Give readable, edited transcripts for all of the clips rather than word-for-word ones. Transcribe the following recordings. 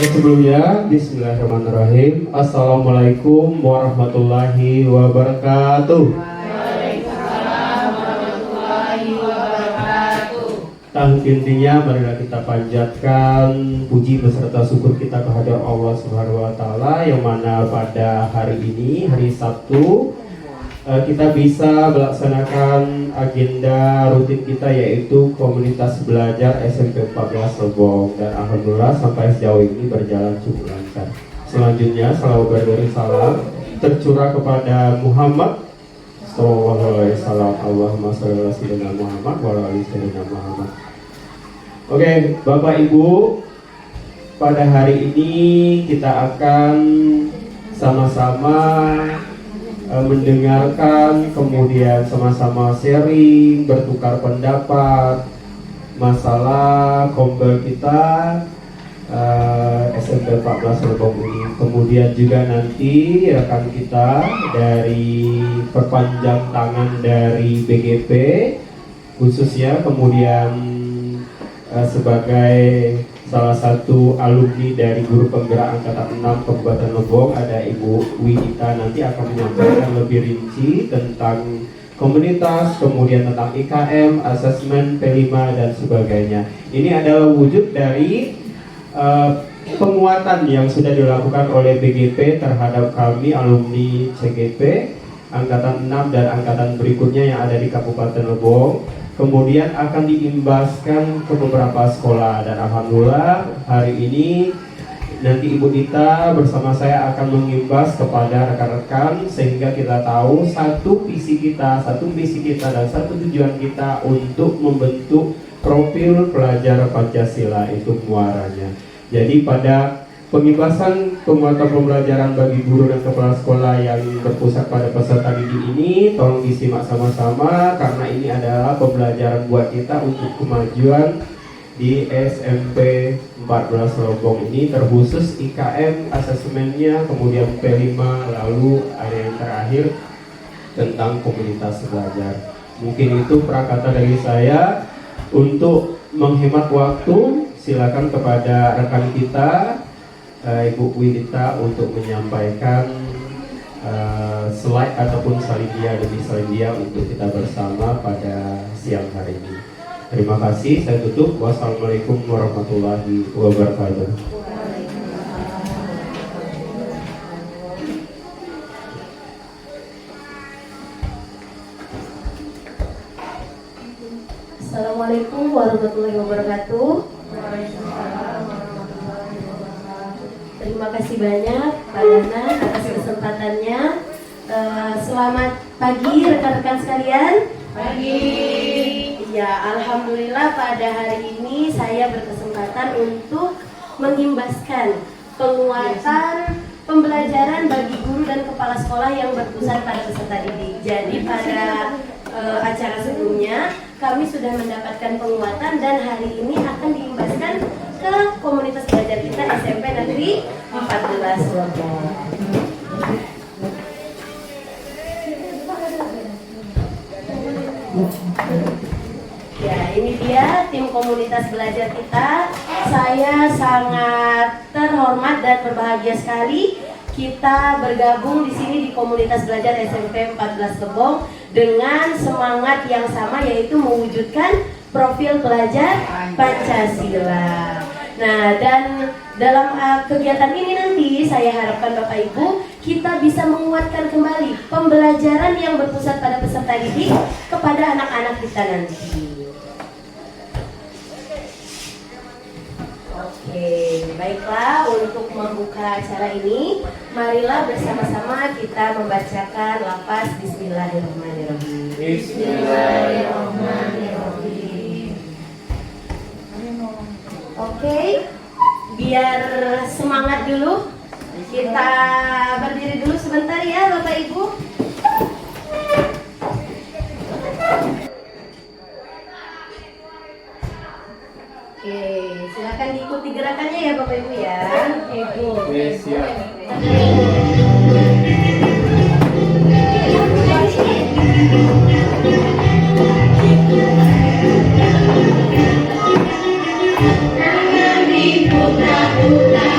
Sebelumnya, Bismillahirrahmanirrahim. Assalamualaikum warahmatullahi wabarakatuh. Waalaikumsalam warahmatullahi wabarakatuh. Tahun intinya marilah kita panjatkan puji beserta syukur kita kehadirat Allah Subhanahu wa taala, yang mana pada hari ini, hari Sabtu, kita bisa melaksanakan agenda rutin kita, yaitu komunitas belajar SMP 14 Lebong, dan alhamdulillah sampai sejauh ini berjalan cukup lancar. Selanjutnya salawat berdiri salam tercurah kepada Muhammad sallallahu alaihi wasallam. Allahumma shalli ala sayyidina Muhammad wa ala ali sayyidina Muhammad. Oke, Bapak Ibu, pada hari ini kita akan sama-sama mendengarkan, kemudian sama-sama sharing, bertukar pendapat masalah kombel kita SMP 14 Lebong ini. Kemudian juga nanti rekan kita dari perpanjang tangan dari BGP khususnya, kemudian sebagai salah satu alumni dari Guru Penggerak Angkatan 6 Kabupaten Lebong, ada Ibu Widita, nanti akan menyampaikan lebih rinci tentang komunitas, kemudian tentang IKM, asesmen P5 dan sebagainya. Ini adalah wujud dari penguatan yang sudah dilakukan oleh BGP terhadap kami alumni CGP Angkatan 6 dan angkatan berikutnya yang ada di Kabupaten Lebong. Kemudian akan diimbaskan ke beberapa sekolah, dan alhamdulillah hari ini nanti Ibu Dita bersama saya akan mengimbas kepada rekan-rekan, sehingga kita tahu satu visi kita, satu misi kita, dan satu tujuan kita untuk membentuk profil pelajar Pancasila itu muaranya. Jadi pada pengibasan penguatan pembelajaran bagi guru dan kepala sekolah yang berpusat pada peserta didik ini, tolong disimak sama-sama, karena ini adalah pembelajaran buat kita untuk kemajuan di SMP 14 Lebong ini, terkhusus IKM asesmennya, kemudian P5, lalu ada yang terakhir tentang komunitas belajar. Mungkin itu prakata dari saya. Untuk menghemat waktu, silakan kepada rekan kita Ibu Widita untuk menyampaikan slide ataupun salidia demi salidia untuk kita bersama pada siang hari ini. Terima kasih, saya tutup. Wassalamualaikum warahmatullahi wabarakatuh. Assalamualaikum warahmatullahi wabarakatuh. Terima kasih banyak Pak Dana atas kesempatannya. Selamat pagi rekan-rekan sekalian. Pagi. Ya, alhamdulillah pada hari ini saya berkesempatan untuk mengimbaskan penguatan pembelajaran bagi guru dan kepala sekolah yang berpusat pada peserta didik. Jadi pada acara sebelumnya kami sudah mendapatkan penguatan, dan hari ini akan diimbaskan ke komunitas belajar kita SMP Negeri 14 Lebong. Ya, ini dia tim komunitas belajar kita. Saya sangat terhormat dan berbahagia sekali kita bergabung di sini di komunitas belajar SMP 14 Lebong dengan semangat yang sama, yaitu mewujudkan profil pelajar Pancasila. Nah, dan dalam kegiatan ini nanti saya harapkan Bapak Ibu kita bisa menguatkan kembali pembelajaran yang berpusat pada peserta didik kepada anak-anak kita nanti. Oke, baiklah, untuk membuka acara ini, marilah bersama-sama kita membacakan lafaz Bismillahirrahmanirrahim. Bismillahirrahmanirrahim. Oke, biar semangat dulu, kita berdiri dulu sebentar ya Bapak Ibu. Oke, silakan diikuti gerakannya ya Bapak Ibu ya. Oke, siap. Kami putra-putra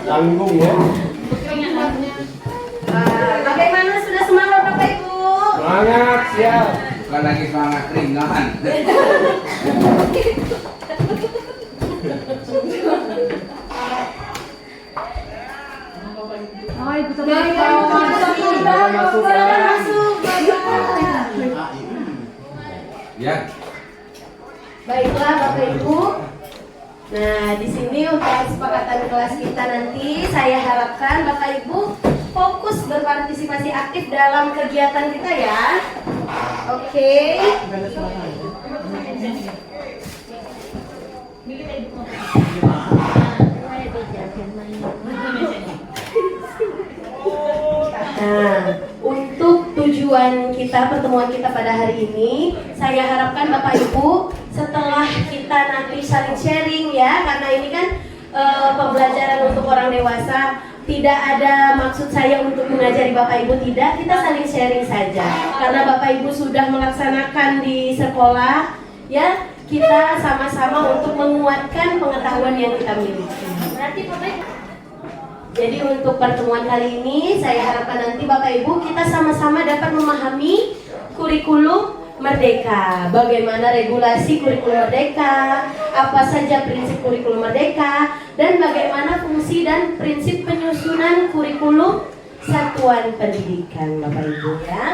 Tanggung ya. Bagaimana, sudah semangat Bapak Ibu? Semangat, siap. Bukan lagi semangat ringan. Ya. Baiklah Bapak Ibu. Nah, di sini untuk kesepakatan kelas kita nanti, saya harapkan Bapak Ibu fokus berpartisipasi aktif dalam kegiatan kita ya. Oke. Nah, untuk tujuan kita, pertemuan kita pada hari ini, saya harapkan Bapak Ibu setelah kita nanti saling sharing ya, karena ini kan pembelajaran untuk orang dewasa, tidak ada maksud saya untuk mengajari Bapak Ibu, tidak, kita saling sharing saja. Karena Bapak Ibu sudah melaksanakan di sekolah, ya, kita sama-sama untuk menguatkan pengetahuan yang kita miliki. Jadi untuk pertemuan kali ini, saya harapkan nanti Bapak Ibu kita sama-sama dapat memahami kurikulum Merdeka. Bagaimana regulasi kurikulum Merdeka, apa saja prinsip kurikulum Merdeka, dan bagaimana fungsi dan prinsip penyusunan kurikulum satuan pendidikan, Bapak Ibu ya.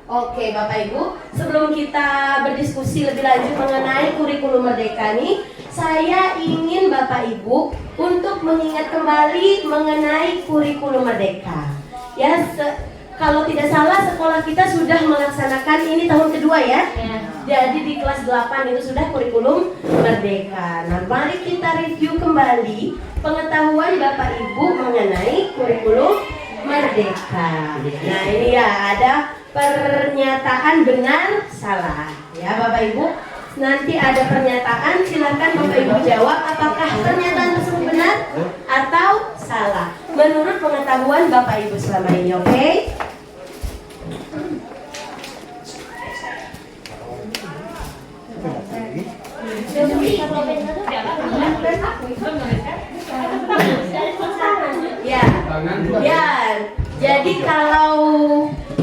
Oke Bapak Ibu, sebelum kita berdiskusi lebih lanjut mengenai kurikulum Merdeka nih, saya ingin Bapak Ibu untuk mengingat kembali mengenai kurikulum Merdeka. Ya, kalau tidak salah sekolah kita sudah melaksanakan ini tahun kedua ya. Jadi di kelas 8 itu sudah kurikulum Merdeka. Nah, mari kita review kembali pengetahuan Bapak Ibu mengenai kurikulum Merdeka. Nah, ini ya ada pernyataan benar salah ya Bapak Ibu. Nanti ada pernyataan, silakan Bapak Ibu jawab apakah pernyataan tersebut benar atau salah menurut pengetahuan Bapak Ibu selama ini, oke? Ya, jadi kalau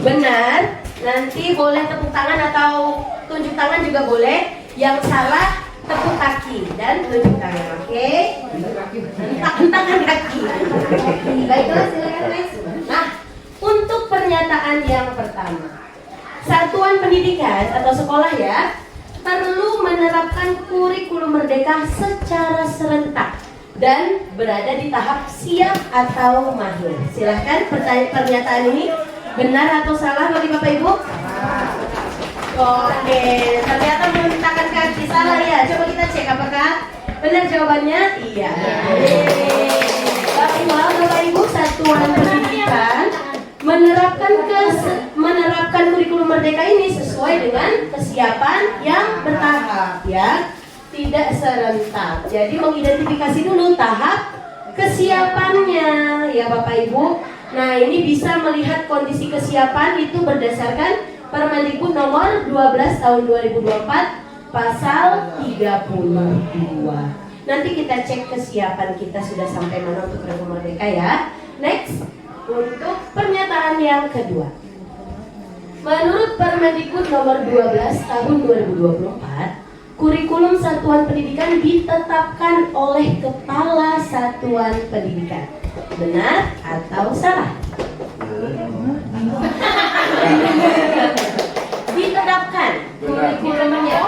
benar nanti boleh tepuk tangan atau tunjuk tangan juga boleh. Yang salah tepuk kaki dan tunjuk tangan, oke? Tangan kaki. Baiklah, silakan next. Nah, untuk pernyataan yang pertama, satuan pendidikan atau sekolah ya perlu menerapkan kurikulum Merdeka secara serentak dan berada di tahap siap atau mahir. Silahkan pernyataan ini benar atau salah bagi Bapak Ibu? Oke, ternyata menggunakan kaki salah ya. Coba kita cek apakah benar jawabannya? Iya. Bapak Ibu, satuan pendidikan menerapkan kurikulum Merdeka ini sesuai dengan kesiapan yang bertahap ya, tidak serentak. Jadi mengidentifikasi dulu tahap kesiapannya ya Bapak Ibu. Nah, ini bisa melihat kondisi kesiapan itu berdasarkan Permendikbud nomor 12 tahun 2024 pasal 32. Nanti kita cek kesiapan kita sudah sampai mana untuk Regu Merdeka ya. Next, untuk pernyataan yang kedua. Menurut Permendikbud nomor 12 tahun 2024, kurikulum satuan pendidikan ditetapkan oleh Kepala Satuan Pendidikan. Benar atau salah? Ditetapkan kurikulumnya.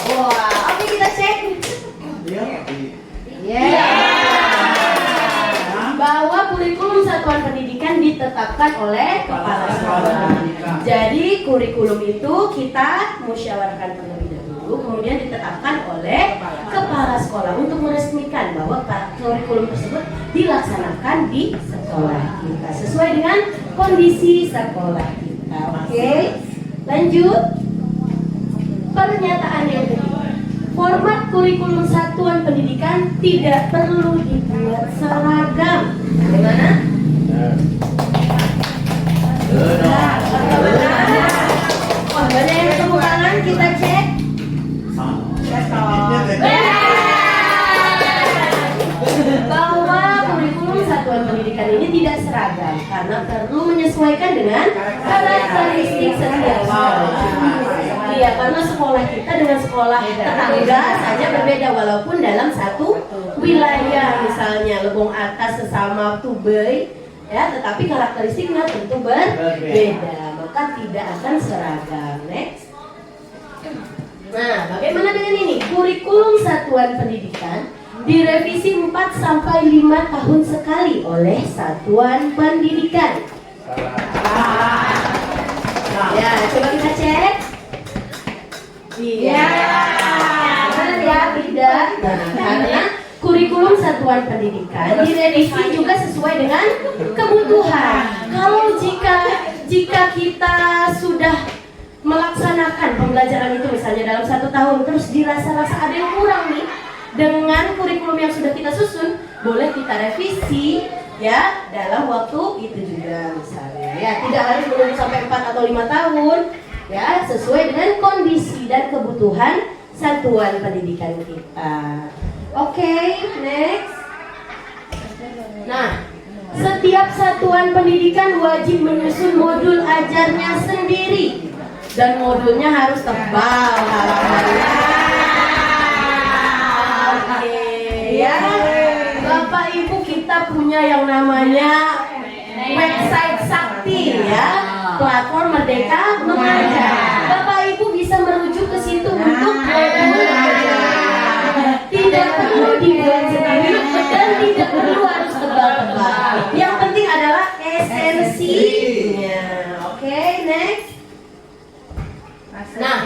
Wah, oke kita cek. Ya. Bahwa kurikulum satuan pendidikan ditetapkan oleh kepala sekolah. Jadi kurikulum itu kita musyawarahkan terlebih dahulu, kemudian ditetapkan oleh kepala sekolah untuk meresmikan bahwa kurikulum tersebut dilaksanakan di sekolah kita sesuai dengan kondisi sekolah kita. Oke, lanjut. Pernyataan yang kedua. Format kurikulum satuan pendidikan tidak perlu dibuat seragam. Bagaimana? Wah, banyak yang tepuk tangan, kita cek. Bahwa kurikulum satuan pendidikan ini tidak seragam karena perlu menyesuaikan dengan karakteristik setiap sekolah. Iya, karena sekolah kita dengan sekolah tetangga saja berbeda walaupun dalam satu wilayah, misalnya Lebong Atas sesama Tubei, ya, tetapi karakteristiknya tentu berbeda, maka tidak akan seragam. Next. Nah, bagaimana dengan ini? Kurikulum satuan pendidikan direvisi 4 sampai 5 tahun sekali oleh satuan pendidikan. Ya, coba kita cek. Iya. Benar ya, tidak. Karena kurikulum satuan pendidikan direvisi juga sesuai dengan kebutuhan. Kalau jika kita sudah melaksanakan pembelajaran itu misalnya dalam 1 tahun terus dirasa-rasa ada yang kurang nih dengan kurikulum yang sudah kita susun, boleh kita revisi ya dalam waktu itu juga misalnya. Ya, tidak harus menunggu sampai 4 atau 5 tahun. Ya, sesuai dengan kondisi dan kebutuhan satuan pendidikan kita. Oke, next. Nah, setiap satuan pendidikan wajib menyusun modul ajarnya sendiri dan modulnya harus tebal halamannya. Oke, ya. Bapak Ibu, kita punya yang namanya website Sakti ya. Platform Merdeka Mengajar. Bapak Ibu bisa merujuk ke situ untuk modul ajar. Tidak perlu dibuat sendiri dan tidak perlu harus tebal-tebal. Yang penting adalah esensinya. Oke, next. Nah,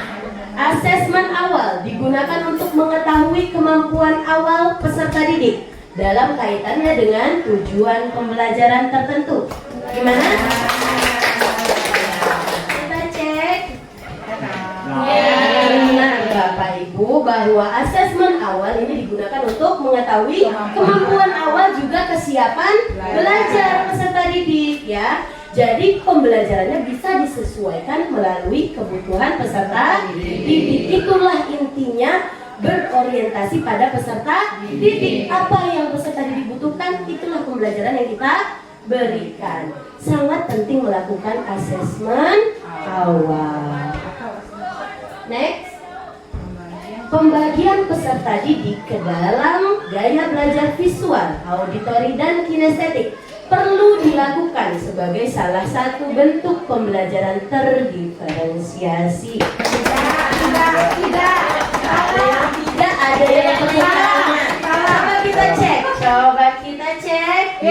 asesmen awal digunakan untuk mengetahui kemampuan awal peserta didik dalam kaitannya dengan tujuan pembelajaran tertentu. Gimana? Benar Bapak Ibu, bahwa asesmen awal ini digunakan untuk mengetahui kemampuan awal juga kesiapan belajar peserta didik ya. Jadi pembelajarannya bisa disesuaikan melalui kebutuhan peserta didik. Itulah intinya berorientasi pada peserta didik. Apa yang peserta didik butuhkan, itulah pembelajaran yang kita berikan. Sangat penting melakukan asesmen awal. Next. Pembagian peserta didik ke dalam gaya belajar visual, auditori, dan kinestetik perlu dilakukan sebagai salah satu bentuk pembelajaran terdiferensiasi. Tidak ada yang pertanyaan. Coba kita cek.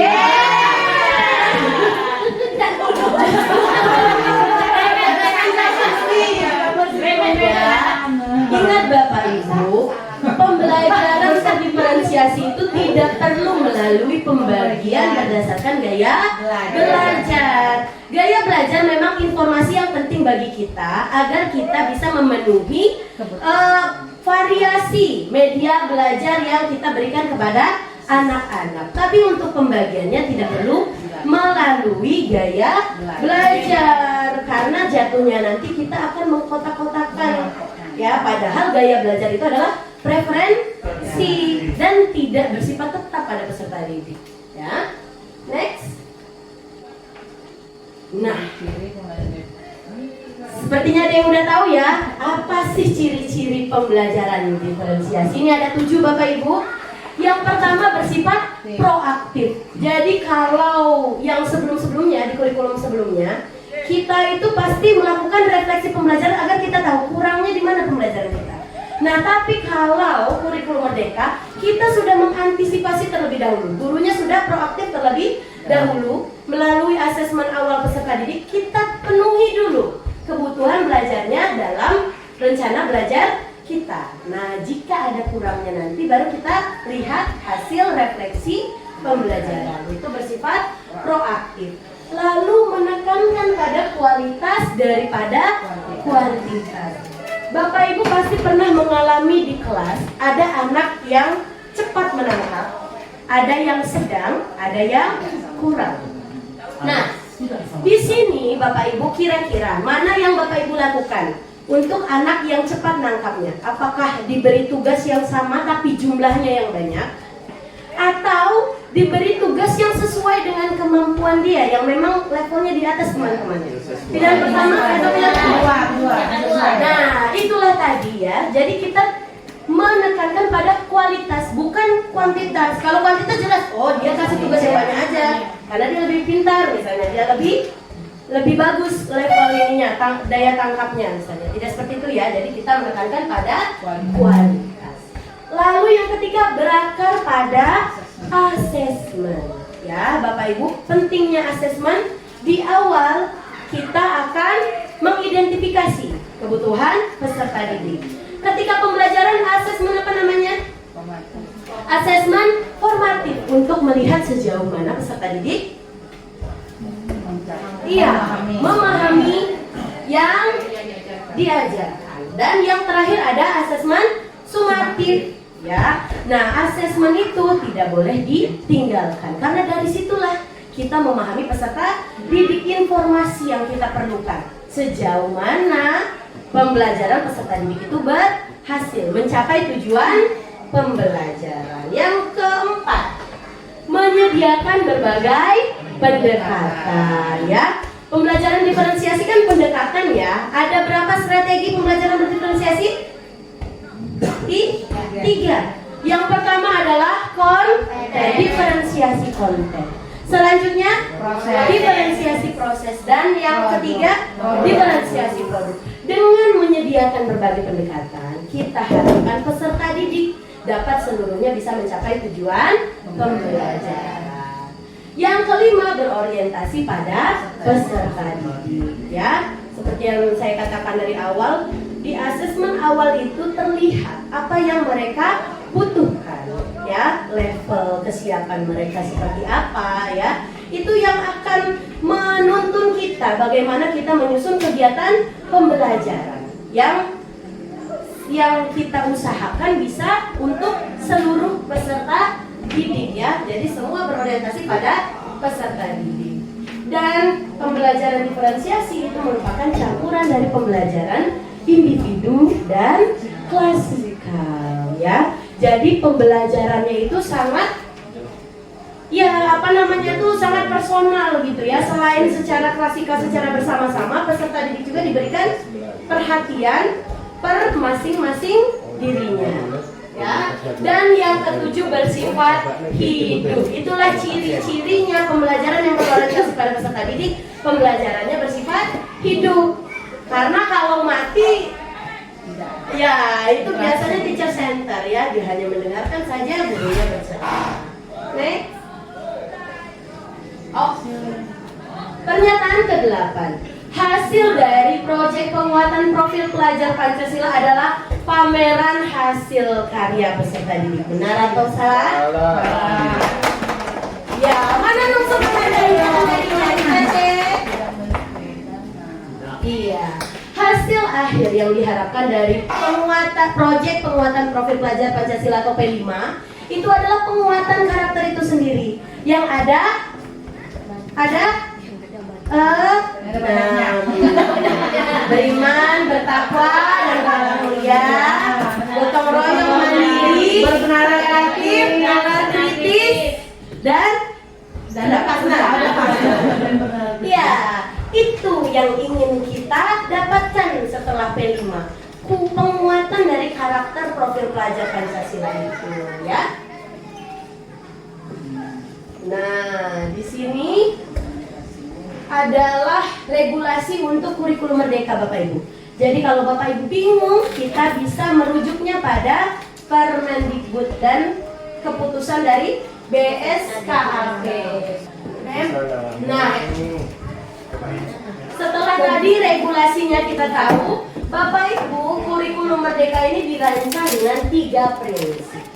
Ingat Bapak Ibu, pembelajaran terdiferensiasi itu tidak perlu melalui pembagian berdasarkan gaya belajar. Gaya belajar memang informasi yang penting bagi kita agar kita bisa memenuhi variasi media belajar yang kita berikan kepada anak-anak. Tapi untuk pembagiannya tidak perlu melalui gaya belajar, karena jatuhnya nanti kita akan mengkotak-kotakan ya, padahal gaya belajar itu adalah preferensi dan tidak bersifat tetap pada peserta didik ya. Next. Nah, sepertinya ada yang udah tahu ya, apa sih ciri-ciri pembelajaran diferensiasi? Ini ada 7 Bapak Ibu. Yang pertama bersifat proaktif. Jadi kalau yang sebelum-sebelumnya, di kurikulum sebelumnya, kita itu pasti melakukan refleksi pembelajaran agar kita tahu kurangnya di mana pembelajaran kita. Nah, tapi kalau kurikulum Merdeka, kita sudah mengantisipasi terlebih dahulu. Gurunya sudah proaktif terlebih dahulu melalui asesmen awal peserta didik. Kita penuhi dulu kebutuhan belajarnya dalam rencana belajar kita. Nah, jika ada kurangnya nanti baru kita lihat hasil refleksi pembelajaran. Itu bersifat proaktif. Lalu menekankan pada kualitas daripada kuantitas. Bapak Ibu pasti pernah mengalami di kelas ada anak yang cepat menangkap, ada yang sedang, ada yang kurang. Nah, di sini Bapak Ibu kira-kira mana yang Bapak Ibu lakukan untuk anak yang cepat nangkapnya? Apakah diberi tugas yang sama tapi jumlahnya yang banyak? Atau diberi tugas yang sesuai dengan kemampuan dia, yang memang levelnya di atas teman-temannya? Pilihan pertama atau pilihan kedua? Nah, itulah tadi ya. Jadi kita menekankan pada kualitas, bukan kuantitas. Kalau kuantitas jelas, oh dia kasih tugas yang banyak aja karena dia lebih pintar misalnya, dia lebih bagus level ininya, daya tangkapnya misalnya. Tidak seperti itu ya. Jadi kita menekankan pada kualitas. Lalu yang ketiga berakar pada asesmen. Ya, Bapak Ibu, pentingnya asesmen. Di awal kita akan mengidentifikasi kebutuhan peserta didik. Ketika pembelajaran asesmen apa namanya? Asesmen formatif untuk melihat sejauh mana peserta didik memahami yang diajarkan. Dan yang terakhir ada asesmen sumatif ya. Nah, asesmen itu tidak boleh ditinggalkan karena dari situlah kita memahami peserta didik, informasi yang kita perlukan sejauh mana pembelajaran peserta didik itu berhasil mencapai tujuan pembelajaran. Yang keempat, menyediakan berbagai pendekatan ya. Pembelajaran diferensiasi kan pendekatan ya. Ada berapa strategi pembelajaran berdiferensiasi? 3. Yang pertama adalah konten, diferensiasi konten. Selanjutnya diferensiasi proses, dan yang ketiga diferensiasi produk. Dengan menyediakan berbagai pendekatan, kita harapkan peserta didik dapat seluruhnya bisa mencapai tujuan pembelajaran. Yang kelima, berorientasi pada peserta didik ya. Seperti yang saya katakan dari awal, di asesmen awal itu terlihat apa yang mereka butuhkan ya, level kesiapan mereka seperti apa ya. Itu yang akan menuntun kita bagaimana kita menyusun kegiatan pembelajaran yang kita usahakan bisa untuk seluruh peserta didik ya. Jadi semua berorientasi pada peserta didik. Dan pembelajaran diferensiasi itu merupakan campuran dari pembelajaran individu dan klasikal ya. Jadi pembelajarannya itu sangat sangat personal gitu ya. Selain secara klasikal, secara bersama-sama, peserta didik juga diberikan perhatian per masing-masing dirinya ya. Dan yang ketujuh, bersifat hidup. Itulah ciri-cirinya pembelajaran yang berorientasi pada peserta didik. Pembelajarannya bersifat hidup. Karena kalau mati ya itu biasanya teacher center ya, dia hanya mendengarkan saja, gurunya bercerita. Next. Pernyataan ke-8. Hasil dari proyek penguatan profil pelajar Pancasila adalah pameran hasil karya peserta didik. Benar atau salah? Ya, mana nomor dari Iya. Hasil akhir yang diharapkan dari proyek penguatan profil pelajar Pancasila atau P5 itu adalah penguatan karakter itu sendiri. Yang ada beriman, bertakwa, dan beragama mulia, gotong royong, mandiri, berpenara kreatif, nalar kritis, dan ya, itu yang ingin kita dapatkan setelah P5. Penguatan dari karakter profil pelajar Pancasila itu, ya. Nah, di sini adalah regulasi untuk kurikulum merdeka Bapak Ibu. Jadi kalau Bapak Ibu bingung, kita bisa merujuknya pada Permendikbud dan keputusan dari BSKAP. Nah, setelah tadi regulasinya kita tahu, Bapak Ibu, kurikulum merdeka ini dirancang dengan 3 prinsip.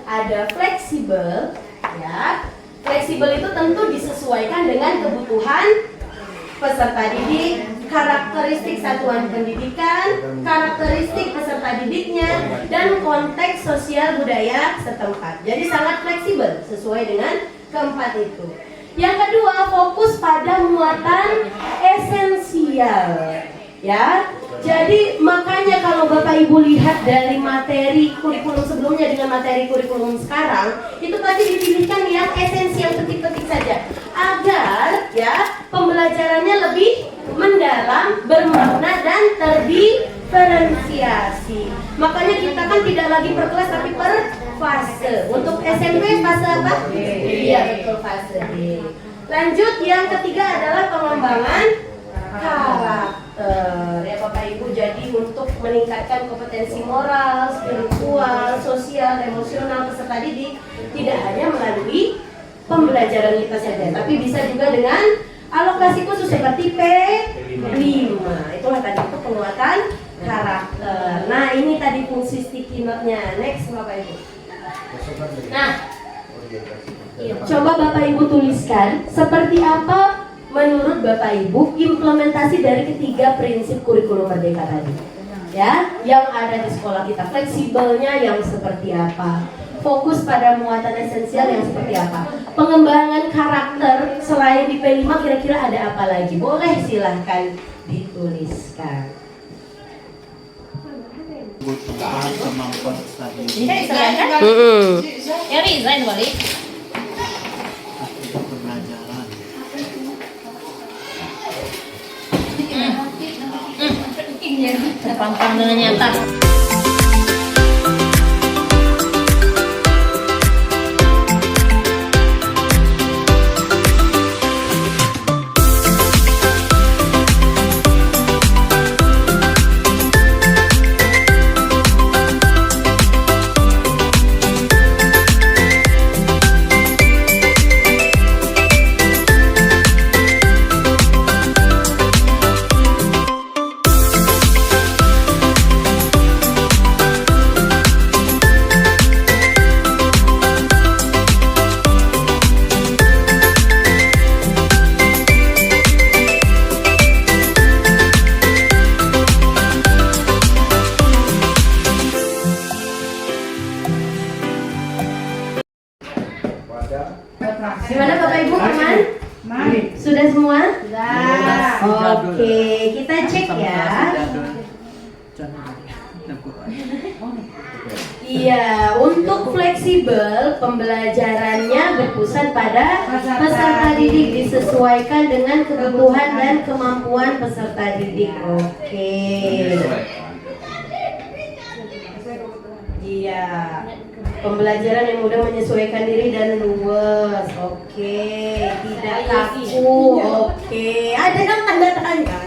Ada fleksibel, ya. Fleksibel itu tentu disesuaikan dengan kebutuhan peserta didik, karakteristik satuan pendidikan, karakteristik peserta didiknya, dan konteks sosial budaya setempat. Jadi sangat fleksibel sesuai dengan keempat itu. Yang kedua, fokus pada muatan esensial, ya. Jadi makanya kalau Bapak Ibu lihat dari materi kurikulum sebelumnya dengan materi kurikulum sekarang, itu pasti dipilihkan yang esensial, petik-petik saja, agar ya pembelajarannya lebih mendalam, bermakna, dan terdiferensiasi. Makanya kita kan tidak lagi per kelas tapi per fase. Untuk SMP fase apa? Iya, betul, fase D. Lanjut, yang ketiga adalah pengembangan karakter, ya Bapak Ibu. Jadi untuk meningkatkan kompetensi moral, spiritual, sosial, emosional peserta didik, tidak hanya melalui pembelajaran kita saja, tapi bisa juga dengan alokasi khusus seperti P5. Itulah tadi itu penguatan karakter. Nah, ini tadi fungsi sticky note-nya. Next Bapak Ibu. Nah, coba Bapak Ibu tuliskan seperti apa menurut Bapak Ibu implementasi dari ketiga prinsip kurikulum merdeka tadi, ya, yang ada di sekolah kita. Fleksibelnya yang seperti apa, fokus pada muatan esensial yang seperti apa, pengembangan karakter selain di P5 kira-kira ada apa lagi? Boleh silahkan dituliskan. Ya resign balik. Terpampang dengan nyata. Gimana Bapak Ibu, aman? Sudah semua? Sudah. Oke, kita cek ya. Iya, untuk fleksibel pembelajarannya berpusat pada peserta didik, disesuaikan dengan kebutuhan dan kemampuan peserta didik. Oke. Iya. Pembelajaran yang mudah menyesuaikan diri dan luas. Oke. Tidak kaku. Oke. Ada kan tanda tanya?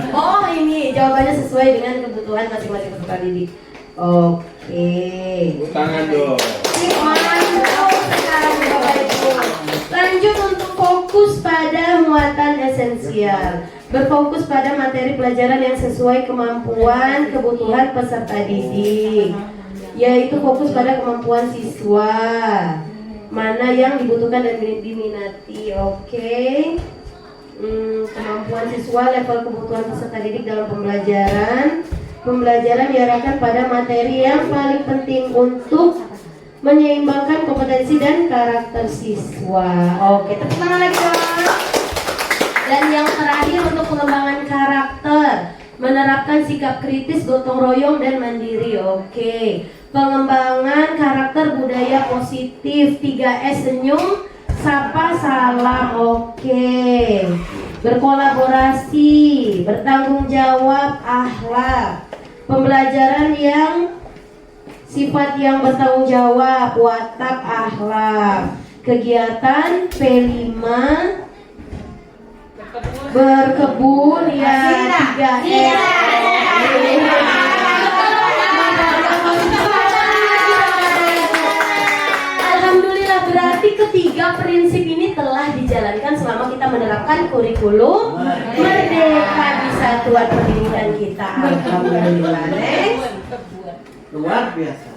Oh, ini jawabannya sesuai dengan kebutuhan masing-masing peserta didik. Oke. Tangan dong. Mantap sekali Bapak Ibu. Lanjut untuk fokus pada muatan esensial. Berfokus pada materi pelajaran yang sesuai kemampuan kebutuhan peserta didik, yaitu fokus pada kemampuan siswa, mana yang dibutuhkan dan diminati. Oke. Kemampuan siswa, level kebutuhan peserta didik dalam pembelajaran. Pembelajaran diarahkan pada materi yang paling penting untuk menyeimbangkan kompetensi dan karakter siswa. Oke, tepuk tangan lagi dong. Dan yang terakhir untuk pengembangan karakter, menerapkan sikap kritis, gotong royong, dan mandiri. Oke, pengembangan karakter budaya positif, 3S, senyum, sapa, salam. Oke, berkolaborasi, bertanggung jawab, akhlak, pembelajaran yang sifat yang bertanggung jawab, watak, akhlak, kegiatan P5, berkebun ya, 3S. Alhamdulillah, berarti ketiga prinsip ini telah dijalankan selama kita menerapkan kurikulum Merdeka di satuan pendidikan kita. Alhamdulillah. Next. Luar biasa.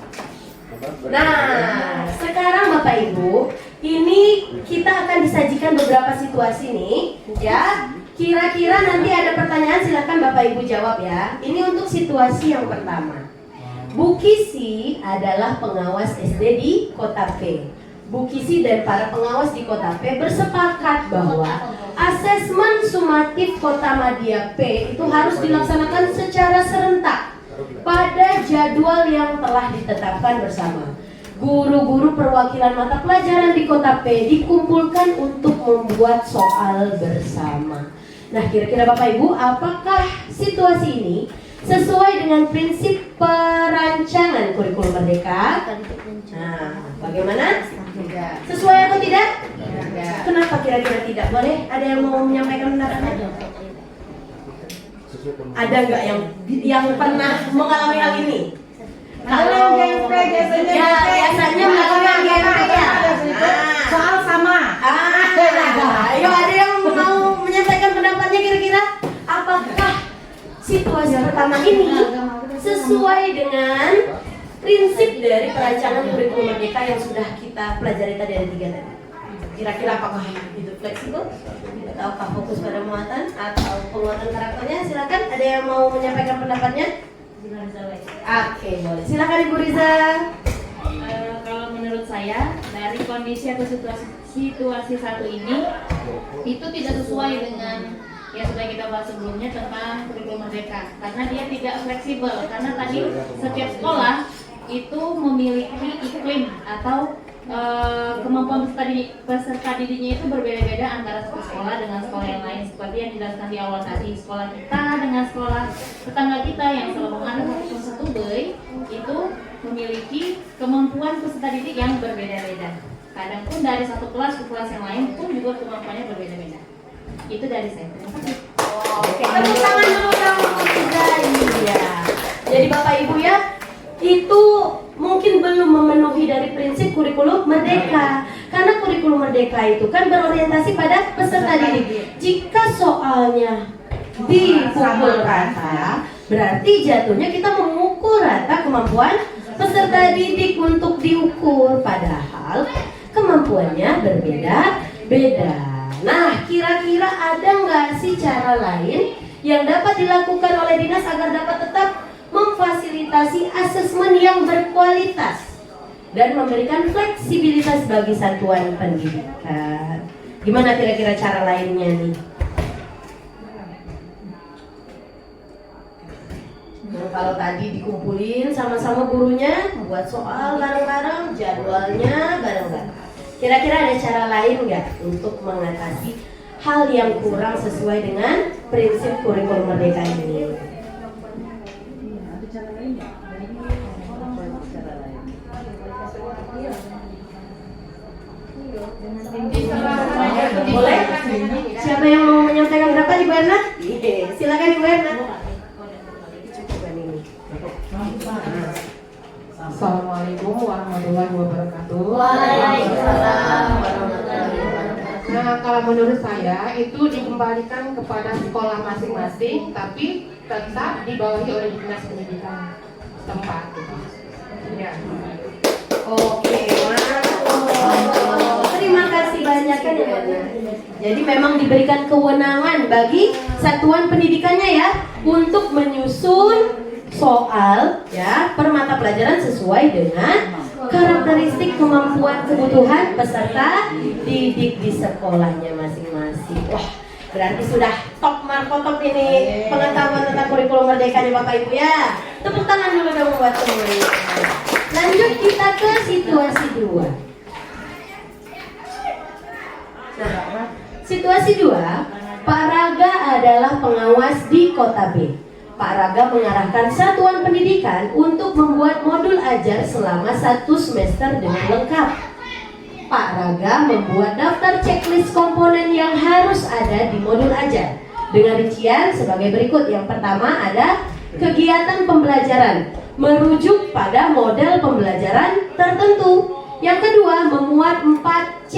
Nah, sekarang Bapak Ibu, ini kita akan disajikan beberapa situasi nih, ya. Kira-kira nanti ada pertanyaan, silakan Bapak Ibu jawab ya. Ini untuk situasi yang pertama. Bu Kisi adalah pengawas SD di Kota P. Bu Kisi dan para pengawas di Kota P bersepakat bahwa asesmen sumatif Kota Madya P itu harus dilaksanakan secara serentak pada jadwal yang telah ditetapkan bersama. Guru-guru perwakilan mata pelajaran di Kota P dikumpulkan untuk membuat soal bersama. Nah, kira-kira Bapak Ibu, apakah situasi ini sesuai dengan prinsip perancangan kurikulum Merdeka? Nah, bagaimana? Sesuai atau tidak? Kenapa kira-kira tidak? Boleh? Ada yang mau menyampaikan pendapatnya? Ada nggak yang pernah mengalami hal ini? Kalau ya biasanya melakukan GMP ya. Soal sama. Ayo, ada yang mau menyampaikan pendapatnya kira-kira? Apakah situasi pertama ini sesuai dengan prinsip dari perancangan kurikulum Merdeka yang sudah kita pelajari tadi, ada 3 tadi? Kira-kira apakah itu fleksibel? Ataukah fokus pada muatan atau penguatan karakternya? Silakan, ada yang mau menyampaikan pendapatnya? Oke, boleh. Silakan Ibu Riza. Kalau menurut saya dari kondisi atau situasi satu ini itu tidak sesuai dengan yang sudah kita bahas sebelumnya tentang kurikulum Merdeka, karena dia tidak fleksibel. Karena tadi setiap sekolah itu memiliki iklim atau kemampuan peserta didiknya itu berbeda-beda antara satu sekolah dengan sekolah yang lain. Seperti yang dijelaskan di awal tadi, sekolah kita dengan sekolah tetangga kita yang Selobongan 1 Bay itu memiliki kemampuan peserta didik yang berbeda-beda. Kadang pun dari satu kelas ke kelas yang lain pun juga kemampuannya berbeda-beda. Itu dari saya. Terima kasih. Oke, tepuk tangan dulu dong untuk kita. Iya. Jadi Bapak Ibu ya, itu mungkin belum memenuhi dari prinsip kurikulum Merdeka. Karena kurikulum Merdeka itu kan berorientasi pada peserta didik. Jika soalnya dipukul rata, berarti jatuhnya kita memukul rata kemampuan peserta didik untuk diukur. Padahal kemampuannya berbeda-beda. Nah, kira-kira ada nggak sih cara lain yang dapat dilakukan oleh dinas agar dapat tetap memfasilitasi asesmen yang berkualitas dan memberikan fleksibilitas bagi satuan pendidikan? Gimana kira-kira cara lainnya nih? Nah, kalau tadi dikumpulin sama-sama gurunya, membuat soal bareng-bareng, jadwalnya bareng-bareng. Kira-kira ada cara lain nggak untuk mengatasi hal yang kurang sesuai dengan prinsip kurikulum Merdeka ini? Boleh? Siapa yang mau menyampaikan pendapat, Ibu Erna? Silakan Ibu Erna. Assalamualaikum warahmatullahi wabarakatuh. Waalaikumsalam warahmatullahi wabarakatuh. Nah, kalau menurut saya itu dikembalikan kepada sekolah masing-masing, tapi tetap dibawahi oleh dinas pendidikan setempat. Ya. Oke, terima kasih banyak kan ya. Jadi memang diberikan kewenangan bagi satuan pendidikannya ya untuk menyusun soal ya per mata pelajaran sesuai dengan karakteristik, kemampuan, kebutuhan peserta didik di sekolahnya masing-masing. Wah, berarti sudah top markotop ini pengetahuan tentang kurikulum merdeka nih Bapak Ibu ya. Tepuk tangan dulu dong buat semuanya. Lanjut kita ke situasi 2. Nah, situasi 2, Pak Raga adalah pengawas di Kota B. Pak Raga mengarahkan satuan pendidikan untuk membuat modul ajar selama 1 semester dengan lengkap. Pak Raga membuat daftar checklist komponen yang harus ada di modul ajar dengan rincian sebagai berikut. Yang pertama ada kegiatan pembelajaran merujuk pada model pembelajaran tertentu. Yang kedua memuat 4C,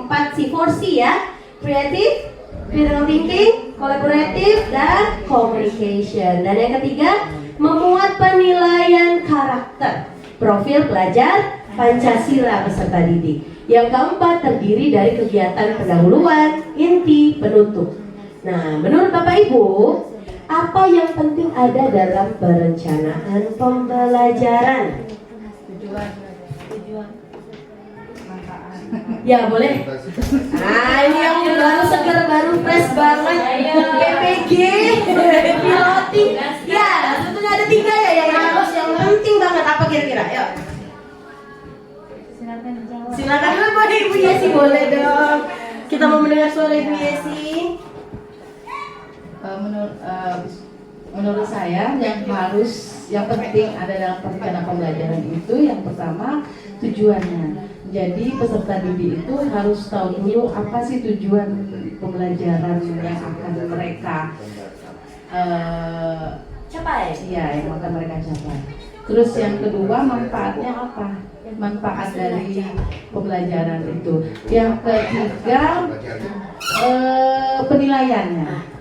4C, 4C ya, creative, critical thinking, collaborative, dan communication. Dan yang ketiga, memuat penilaian karakter, profil pelajar, Pancasila peserta didik. Yang keempat terdiri dari kegiatan pendahuluan, inti, penutup. Nah, menurut Bapak Ibu, apa yang penting ada dalam perencanaan pembelajaran? Ya boleh. Nah ini yang baru seger, baru fresh banget. PPG, piloting. Ya tentunya ada 3 ya yang harus, yang penting banget. Apa kira-kira? Yuk. Silakan dulu buat Ibu Yesi, boleh dong. Kita mau mendengar suara Ibu Yesi. Menurut saya yang penting ada dalam perencanaan pembelajaran itu yang pertama tujuannya. Jadi peserta didik itu harus tahu dulu apa sih tujuan pembelajaran yang akan mereka Capai. Iya, yang akan mereka capai. Terus yang kedua manfaatnya apa? Manfaat dari pembelajaran itu. Yang ketiga penilaiannya.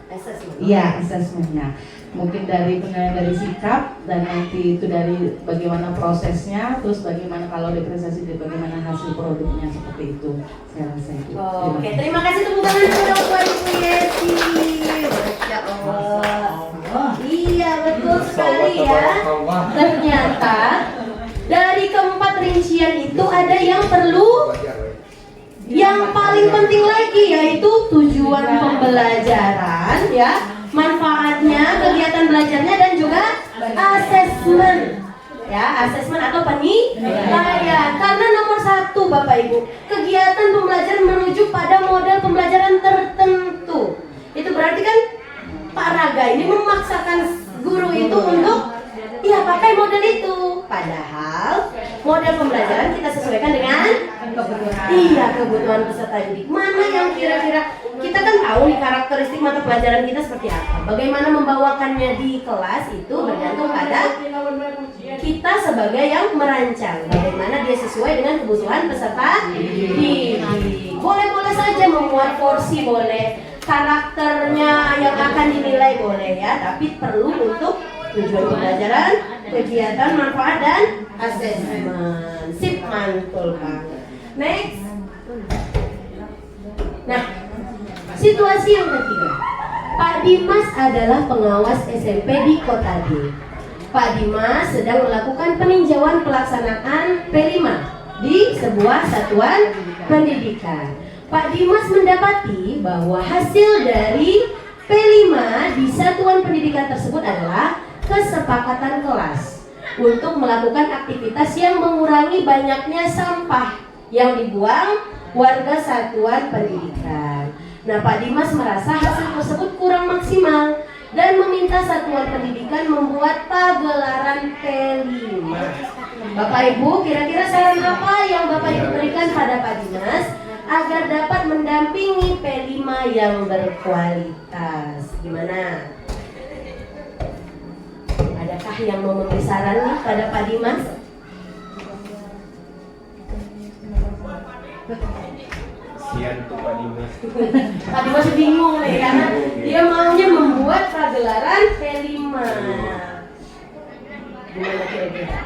Iya, asesmennya. Mungkin dari penilaian dari sikap, dan nanti itu dari bagaimana prosesnya, terus bagaimana kalau depresiasi, bagaimana hasil produknya, seperti itu. Saya rasa itu. Oke, terima kasih, tepuk tangan dulu buat Ibu Yesi. Masya Allah. Iya, betul sekali ya. Ternyata dari keempat rincian itu ada yang perlu, yang paling penting lagi yaitu tujuan pembelajaran ya, manfaatnya, kegiatan belajarnya, dan juga asesmen ya, asesmen atau penilaian. Karena nomor 1 Bapak Ibu, kegiatan pembelajaran merujuk pada model pembelajaran tertentu. Itu berarti kan Pak Raga ini memaksakan guru itu untuk ya pakai model itu. Padahal model pembelajaran kita sesuaikan dengan kebutuhan peserta didik. Mana yang kira-kira kita kan tahu nih karakteristik mata pelajaran kita seperti apa. Bagaimana membawakannya di kelas itu bergantung pada kita sebagai yang merancang. Bagaimana dia sesuai dengan kebutuhan peserta didik. Boleh-boleh saja memuat porsi, boleh karakternya yang akan dinilai boleh ya, tapi perlu untuk tujuan pembelajaran, kegiatan, manfaat, dan asesmen. Sip, mantul banget. Next. Nah, situasi yang ketiga, Pak Dimas adalah pengawas SMP di Kota D. Pak Dimas sedang melakukan peninjauan pelaksanaan P5 di sebuah satuan pendidikan. Pak Dimas mendapati bahwa hasil dari P5 di satuan pendidikan tersebut adalah kesepakatan kelas untuk melakukan aktivitas yang mengurangi banyaknya sampah yang dibuang warga satuan pendidikan. Nah, Pak Dimas merasa hasil tersebut kurang maksimal dan meminta satuan pendidikan membuat pagelaran P5. Bapak Ibu, kira-kira saran apa yang Bapak Ibu berikan pada Pak Dimas agar dapat mendampingi P5 yang berkualitas? Gimana? Adakah yang mau memberi saran nih pada Pak Dimas? Sian tuh Pak Dimas. Pak Dimas bingung nih karena dia maunya membuat pagelaran P5. Gimana kira-kira?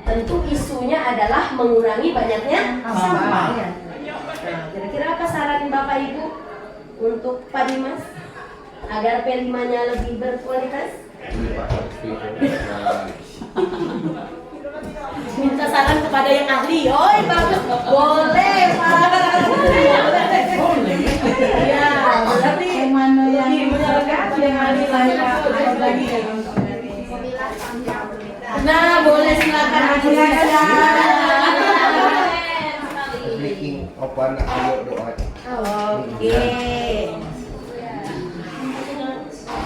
Tentu isunya adalah mengurangi banyaknya sampah. Nah, kira-kira apa saran Bapak Ibu untuk Pak Dimas agar P5-nya lebih berkualitas? minta saran kepada yang ahli. Oh, bagus. Boleh, Pak. Boleh. Ya, berarti Mana yang menyelenggarakan yang ahli lagi. Nah, boleh silakan Speaking open ayo doa. Oke.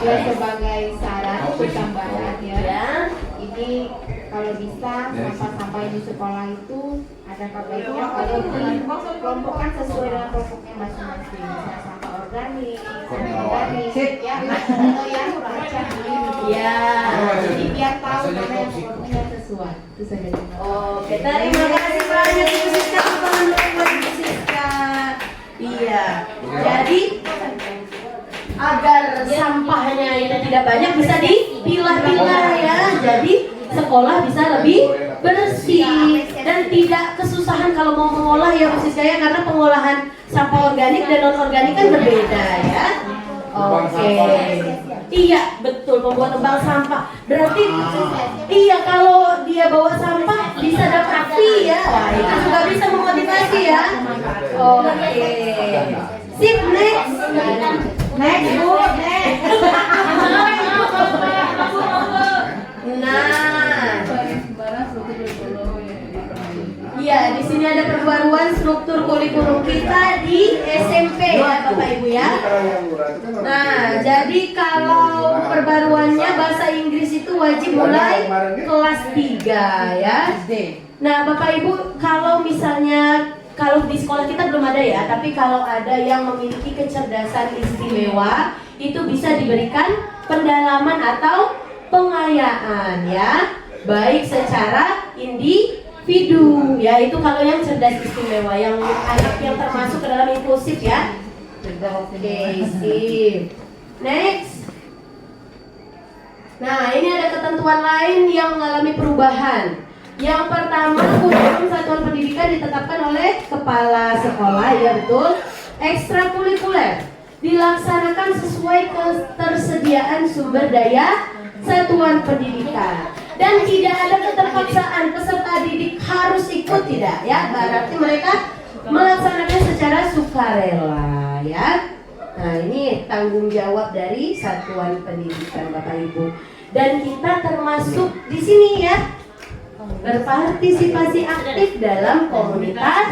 Ya sebagai saran untuk tambahan ya. Ya. Ini kalau bisa sampah-sampah yang di sekolah itu ada baiknya kalau dikelompokkan sesuai dengan kelompoknya masing-masing. Misalnya sampah organik, anorganik, ya atau yang rancang. Ya. Jadi biar tahu mana yang kelompoknya sesuai. Itu saja. Oke, terima kasih banyak Ibu Siska, teman-teman Ibu Siska. Iya. Jadi agar sampahnya itu tidak banyak bisa dipilah-pilah ya. Jadi sekolah bisa lebih bersih dan tidak kesusahan kalau mau mengolah ya Bu Siska ya, karena pengolahan sampah organik dan non organik kan berbeda ya. Oke. Iya, betul, pembuatan bank sampah. Berarti iya, kalau dia bawa sampah bisa dapat fee ya. Wah, itu juga bisa memotivasi ya. Oke. Sip, next. Next, Bu. Next. Nah. Iya, di sini ada perbaruan struktur kurikulum kita di SMP ya, Bapak Ibu ya. Nah, jadi kalau perbaruannya bahasa Inggris itu wajib mulai kelas 3 ya. Nah, Bapak Ibu, kalau misalnya kalau di sekolah kita belum ada ya, tapi kalau ada yang memiliki kecerdasan istimewa, itu bisa diberikan pendalaman atau pengayaan ya, baik secara individu ya, itu kalau yang cerdas istimewa, yang anak yang termasuk ke dalam inklusif ya. Oke, sip. Next. Nah, ini ada ketentuan lain yang mengalami perubahan. Yang pertama, kurikulum satuan pendidikan ditetapkan oleh kepala sekolah ya, betul. Ekstrakurikuler dilaksanakan sesuai ketersediaan sumber daya satuan pendidikan. Dan tidak ada keterpaksaan peserta didik harus ikut, tidak ya, berarti mereka melaksanakan secara sukarela ya. Nah, ini tanggung jawab dari satuan pendidikan Bapak Ibu. Dan kita termasuk di sini ya, berpartisipasi aktif dalam komunitas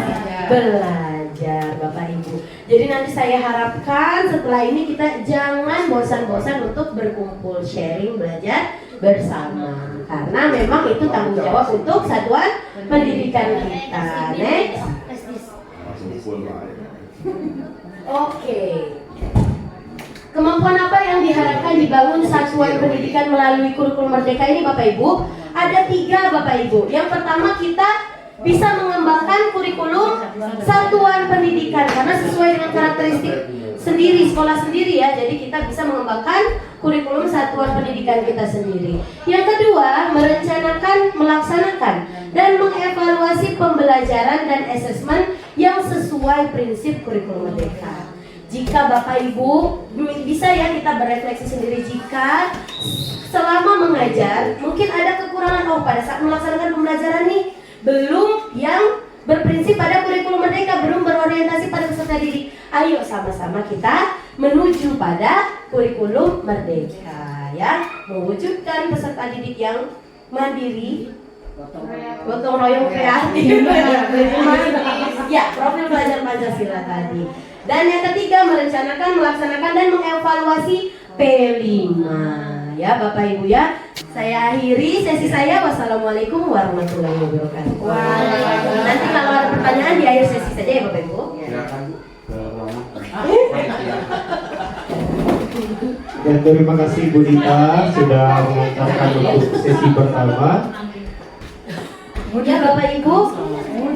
belajar Bapak Ibu. Jadi nanti saya harapkan setelah ini kita jangan bosan-bosan untuk berkumpul sharing belajar bersama, karena memang itu tanggung jawab untuk satuan pendidikan kita. Next. Oke. Kemampuan apa yang diharapkan dibangun satuan pendidikan melalui kurikulum Merdeka ini Bapak Ibu? Ada 3 Bapak Ibu. Yang pertama, kita bisa mengembangkan kurikulum satuan pendidikan karena sesuai dengan karakteristik sendiri, sekolah sendiri ya. Jadi kita bisa mengembangkan kurikulum satuan pendidikan kita sendiri. Yang kedua, merencanakan, melaksanakan, dan mengevaluasi pembelajaran dan asesmen yang sesuai prinsip kurikulum Merdeka. Jika Bapak Ibu bisa ya, kita berefleksi sendiri, jika selama mengajar mungkin ada kekurangan, oh pada saat melaksanakan pembelajaran nih belum yang berprinsip pada kurikulum Merdeka, belum berorientasi pada peserta didik. Ayo sama-sama kita menuju pada kurikulum Merdeka ya, mewujudkan peserta didik yang mandiri, gotong royong kreatif, ya, profil belajar Pancasila tadi. Dan yang ketiga, merencanakan, melaksanakan, dan mengevaluasi P5 ya Bapak Ibu ya. Saya akhiri sesi saya. Wassalamualaikum warahmatullahi wabarakatuh. Nanti kalau ada pertanyaan di akhir sesi saja ya Bapak Ibu. Silakan Bu. Dan terima kasih Bu Dita sudah mengantarkan untuk sesi pertama. Ya Bapak Ibu,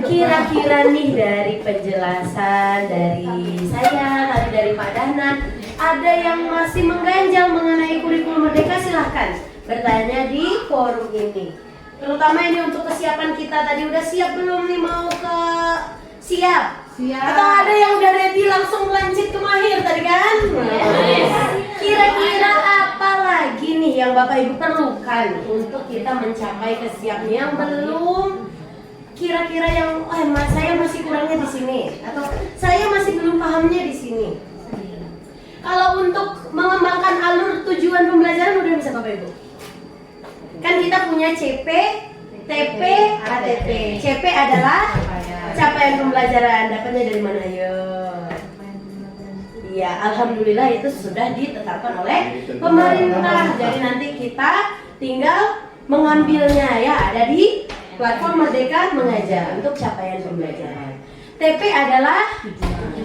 kira-kira nih dari penjelasan dari saya, dari Pak Dahnan, ada yang masih mengganjal mengenai kurikulum Merdeka, silahkan bertanya di forum ini. Terutama ini untuk kesiapan kita, tadi udah siap belum nih, mau ke siap? Atau ada yang udah ready langsung lanjut ke mahir tadi kan? Kira-kira apa lagi nih yang Bapak Ibu perlukan untuk kita mencapai ke siap nih? Yang belum kira-kira yang saya masih kurangnya di sini atau saya masih belum pahamnya di sini. Kalau untuk mengembangkan alur tujuan pembelajaran udah bisa Bapak Ibu. Kan kita punya CP, TP, ATP. CP adalah capaian pembelajaran. Dapatnya dari mana? Ayo. Iya, alhamdulillah itu sudah ditetapkan oleh pemerintah. Jadi nanti kita tinggal mengambilnya ya, ada di platform Merdeka Mengajar untuk capaian pembelajaran. TP adalah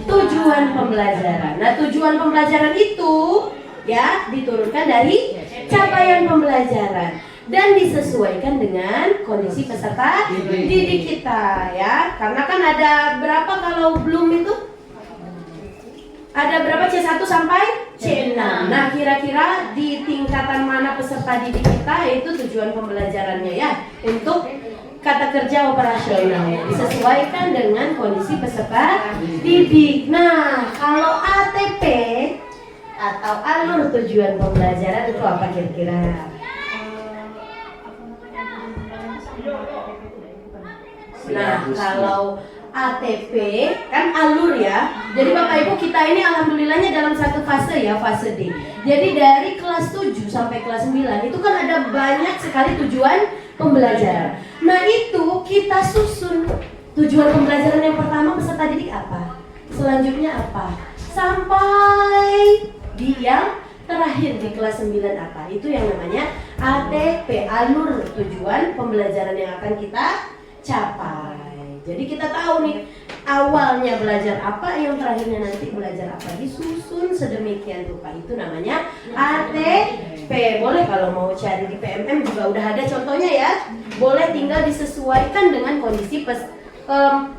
tujuan pembelajaran. Nah, tujuan pembelajaran itu ya diturunkan dari capaian pembelajaran dan disesuaikan dengan kondisi peserta didik kita ya. Karena kan ada berapa kalau belum itu? Ada berapa C1 sampai C6. Nah, kira-kira di tingkatan mana peserta didik kita itu tujuan pembelajarannya ya untuk kata kerja operasional disesuaikan dengan kondisi peserta didik. Nah, kalau ATP atau alur tujuan pembelajaran itu apa kira-kira? Nah, kalau ATP kan alur ya. Jadi Bapak Ibu kita ini alhamdulillahnya dalam satu fase ya, fase D. Jadi dari kelas 7 sampai kelas 9 itu kan ada banyak sekali tujuan pembelajaran. Nah, itu kita susun tujuan pembelajaran yang pertama peserta didik apa? Selanjutnya apa? Sampai di yang terakhir di kelas 9 apa? Itu yang namanya ATP, alur tujuan pembelajaran yang akan kita capai. Jadi kita tahu nih awalnya belajar apa, yang terakhirnya nanti belajar apa, disusun sedemikian rupa. Itu namanya ATP. Boleh kalau mau cari di PMM juga udah ada contohnya ya. Boleh tinggal disesuaikan dengan kondisi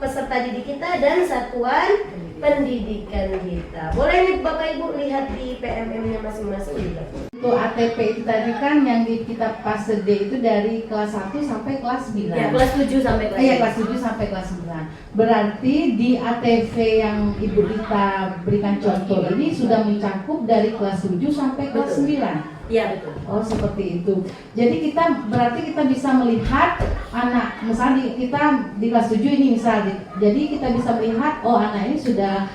peserta didik kita dan satuan pendidikan kita. Boleh nih Bapak Ibu lihat di PMM-nya masing-masing. Untuk ATP itu tadi kan yang di kita fase D itu dari kelas 1 sampai kelas 9. Ya, kelas 7 sampai kelas 9. Iya, kelas 7 sampai kelas 9. Berarti di ATV yang Ibu Rita berikan contoh ini sudah mencakup dari kelas 7 sampai kelas 9. Iya, betul. Oh, seperti itu. Jadi berarti kita bisa melihat anak, misalnya kita di kelas 7 ini misalnya. Jadi kita bisa melihat oh anak ini sudah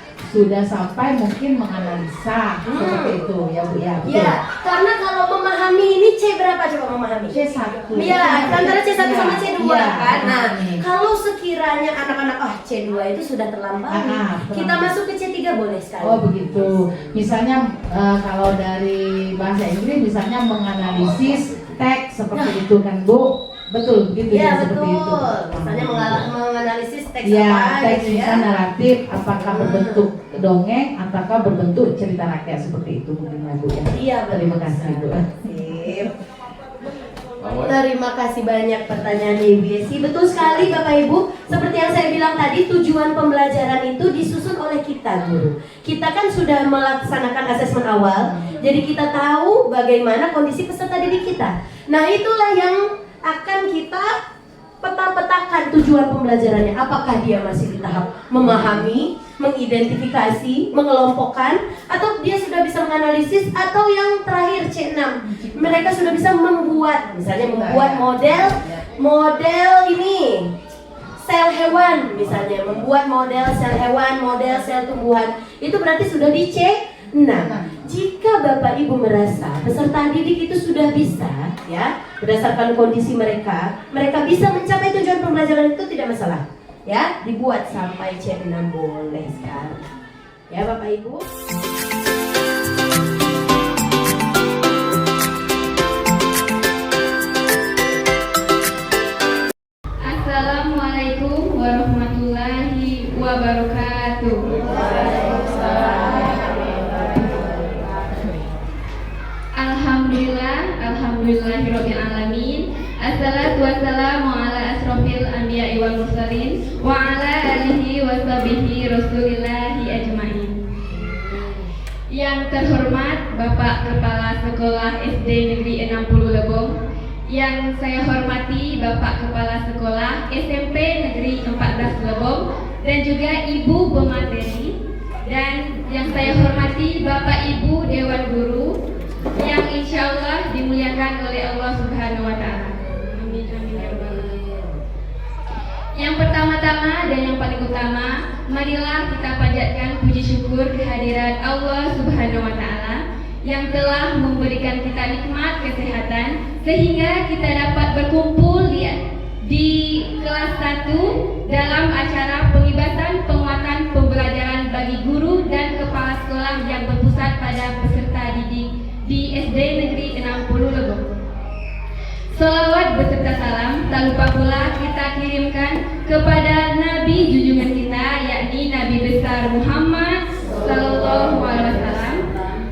sampai mungkin menganalisa seperti itu ya Bu ya. Betul. Ya, karena kalau memahami ini C berapa coba memahami? C1. Iya, antara C1 sama C2 ya, kan. Nah, kalau sekiranya anak-anak C2 itu sudah terlambat, kita masuk ke C3 boleh sekali. Oh, begitu. Misalnya kalau dari bahasa Inggris misalnya menganalisis teks seperti itu kan Bu. Betul, begitu ya, seperti itu. Misalnya menganalisis teks ya, apa teks gitu ya. naratif apakah berbentuk dongeng ataukah berbentuk cerita rakyat seperti itu mungkin ya Bu ya. Iya, Terima kasih Bu. Sip. Terima kasih banyak pertanyaan Ibu Yesi. Betul sekali Bapak Ibu. Seperti yang saya bilang tadi, tujuan pembelajaran itu disusun oleh kita guru. Kita kan sudah melaksanakan asesmen awal. Jadi kita tahu bagaimana kondisi peserta didik kita. Nah, itulah yang akan kita peta-petakan tujuan pembelajarannya. Apakah dia masih di tahap memahami, mengidentifikasi, mengelompokkan, atau dia sudah bisa menganalisis, atau yang terakhir C6 mereka sudah bisa membuat, misalnya membuat model ini sel hewan, misalnya membuat model sel hewan, model sel tumbuhan. Itu berarti sudah di C6. Jika Bapak Ibu merasa peserta didik itu sudah bisa ya, berdasarkan kondisi mereka bisa mencapai tujuan pembelajaran itu tidak masalah. Ya, dibuat sampai C6 boleh sekali. Ya Bapak Ibu. Assalamualaikum warahmatullahi wabarakatuh. Alhamdulillahirabbil alamin. Assalatu wassalamu ala asrofil anbiya'i wal mursalin wa ala alihi wa sahbihi rasulillahi ajmain. Yang terhormat Bapak Kepala Sekolah SD Negeri 60 Lebong, yang saya hormati Bapak Kepala Sekolah SMP Negeri 14 Lebong, dan juga Ibu pemateri, dan yang saya hormati Bapak Ibu Dewan Guru yang insya Allah dimuliakan oleh Allah Subhanahu Wa Taala. Amin amin ya rabbal alamin. Yang pertama dan yang paling utama, marilah kita panjatkan puji syukur kehadirat Allah Subhanahu wa Ta'ala yang telah memberikan kita nikmat kesehatan sehingga kita dapat berkumpul di kelas 1 dalam acara pengibasan penguatan pembelajaran bagi guru dan kepala sekolah yang berpusat pada peserta didik di SD Negeri 60 Lebong. Salawat beserta salam tak lupa pula kita kirimkan kepada Nabi junjungan kita, yakni Nabi besar Muhammad Sallallahu Alaihi Wasallam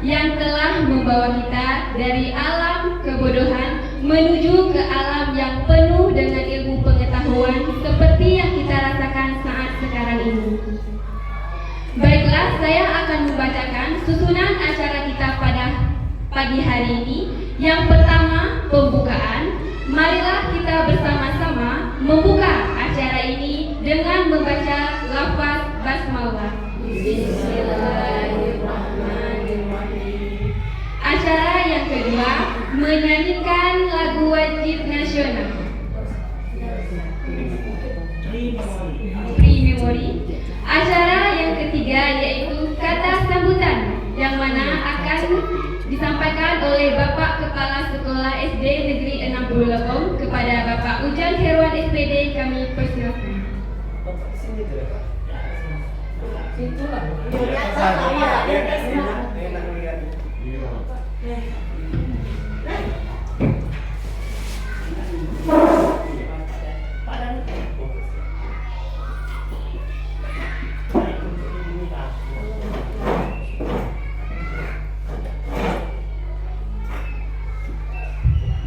yang telah membawa kita dari alam kebodohan menuju ke alam yang penuh dengan ilmu pengetahuan seperti yang kita rasakan saat sekarang ini. Baiklah, saya akan membacakan susunan acara kita pada pagi hari ini. Yang pertama, pembukaan. Marilah kita bersama-sama membuka acara ini dengan membaca lafaz basmalah. Bismillahirrahmanirrahim. Acara yang kedua, menyanyikan lagu wajib nasional. Pre-memory. Acara yang ketiga yaitu kata sambutan yang mana akan disampaikan oleh Bapak Kepala Sekolah SD Negeri 60 Lebong kepada Bapak Ujang Herwan SPD. Kami persilakan.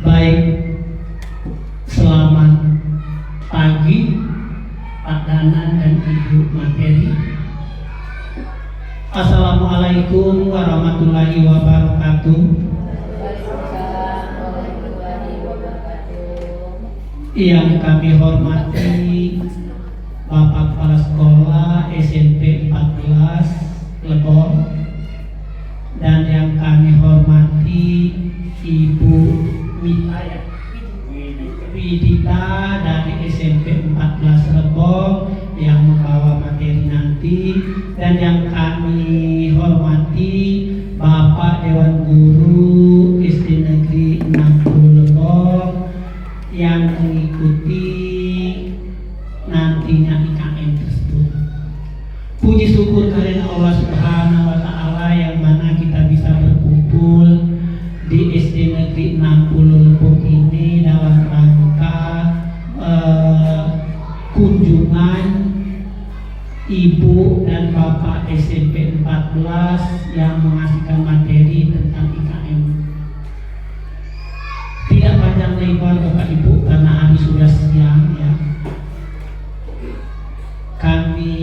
Baik, selamat pagi Pak Danan dan Ibu Materi. Assalamualaikum warahmatullahi wabarakatuh. Yang kami hormati Bapak Kepala Sekolah SMP 14 Lebong, dan yang kami hormati Ibu Widita dari SMP 14 Lebong yang membawa materi nanti, dan yang kami hormati Bapak Dewan Guru SD Negeri 60 Lebong yang mengikuti nantinya IKM tersebut. Puji syukur kehadirat Allah Subhanahu wa Ta'ala yang mana kita bisa berkumpul di SD Negeri 60 Lebong ini dalam rangka kunjungan Ibu dan Bapak SMP 14 yang mengasihkan materi tentang IKM. Tidak panjang lebar Bapak Ibu karena hari sudah siang ya. Kami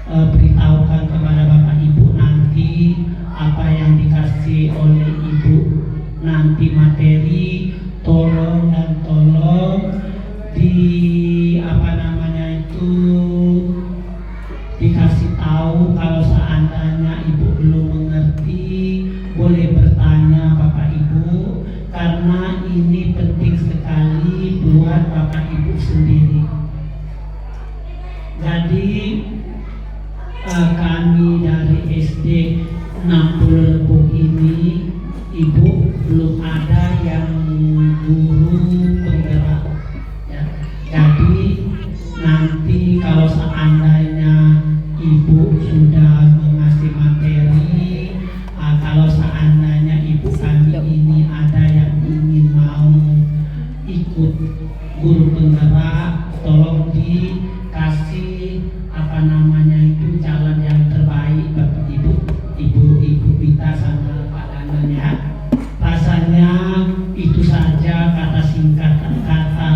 beritahukan kepada Bapak Ibu nanti apa yang dikasih oleh Ibu nanti materi, tolong dikasih tahu. Kalau seandainya Ibu belum mengerti boleh bertanya Bapak Ibu, karena ini penting sekali buat Bapak Ibu sendiri. Jadi kami dari SD 60 Lebong ini, Ibu belum ada yang guru penggerak ya. Jadi nanti kalau seandainya Ibu sudah mengasih materi, kalau seandainya Ibu kami ini ada yang ingin mau ikut guru penggerak, tolong dikasih jalan yang terbaik Bapak Ibu Bita sama Pak Danan ya. Rasanya itu saja kata singkat, kata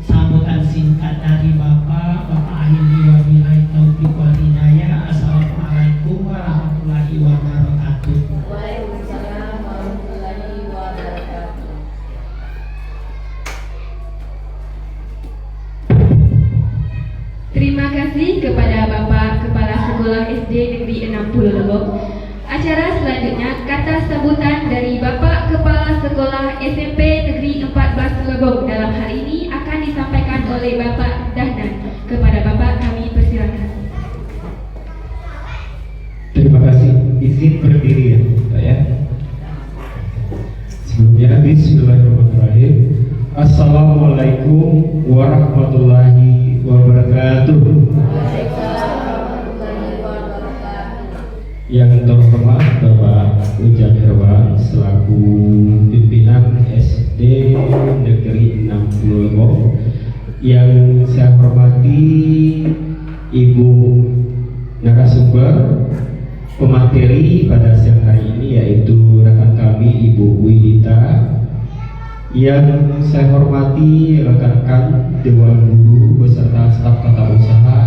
sambutan singkat dari Bapak akhiri wabillahi taufiq wal hidayah. Assalamualaikum warahmatullahi wabarakatuh. Waalaikumsalam warahmatullahi wabarakatuh. Terima kasih kepada Bapak Kepala Sekolah SD Negeri 60 Lebong. Acara selanjutnya kata sambutan dari Bapak Kepala Sekolah SMP Negeri 14 Lebong dalam hal ini akan disampaikan oleh Bapak Dahlan. Kepada Bapak kami persilakan. Terima kasih. Izin berdiri ya, Pak ya. Sebelumnya bismillahirrahmanirrahim. Assalamualaikum warahmatullahi wabarakatuh. Yang terhormat Bapak Ujang Herwan selaku pimpinan SD Negeri 60 Lebong. Yang saya hormati Ibu narasumber pemateri pada siang hari ini, yaitu rekan kami Ibu Widita. Yang saya hormati rekan-rekan Dewan Guru beserta staf tata usaha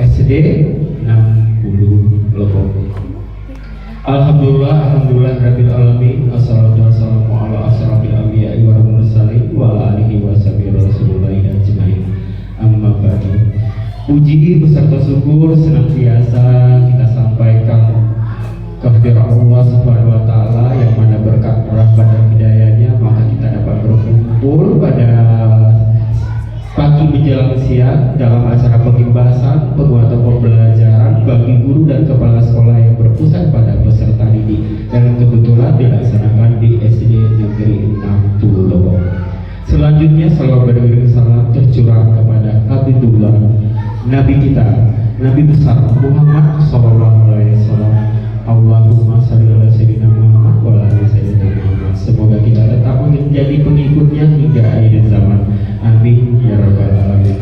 SD 60 Lebong. Alhamdulillah rabbil alamin. Wassalatu wassalamu ala asrofil anbiya'i wal mursalin wa ala alihi washabihi rasulillahi ajmain. Amma ba'du. Puji beserta syukur senantiasa kita sampaikan kehadirat Allah Subhanahu wa taala, yang mana berkat rahmat dan hidayahnya maka kita dapat berkumpul pada pagi menjelang siang dalam acara pembahasan penguatan pembelajaran bagi guru dan kepala sekolah yang berpusat pada peserta didik, dan kebetulan dilaksanakan di SD Negeri 60 Lebong. Selanjutnya salawat beriring salam tercurah kepada Habibullah Nabi kita, Nabi besar Muhammad Sallallahu Alaihi Wasallam. Allahumma shalli ala sayyidina Muhammad wa ala ali sayyidina Muhammad. Semoga kita tetap menjadi pengikutnya hingga akhir zaman. Amin ya rabbal alamin.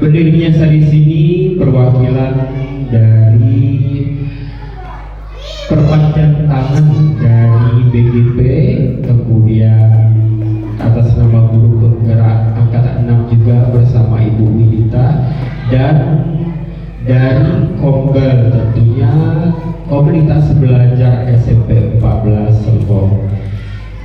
Berdirinya saya di sini perwakilan dari perpanjangan tangan dari BGP, kemudian atas nama guru penggerak angkatan 6 juga bersama Ibu Widita, dan dari Kombel tentunya komunitas belajar SMP 14 Lebong.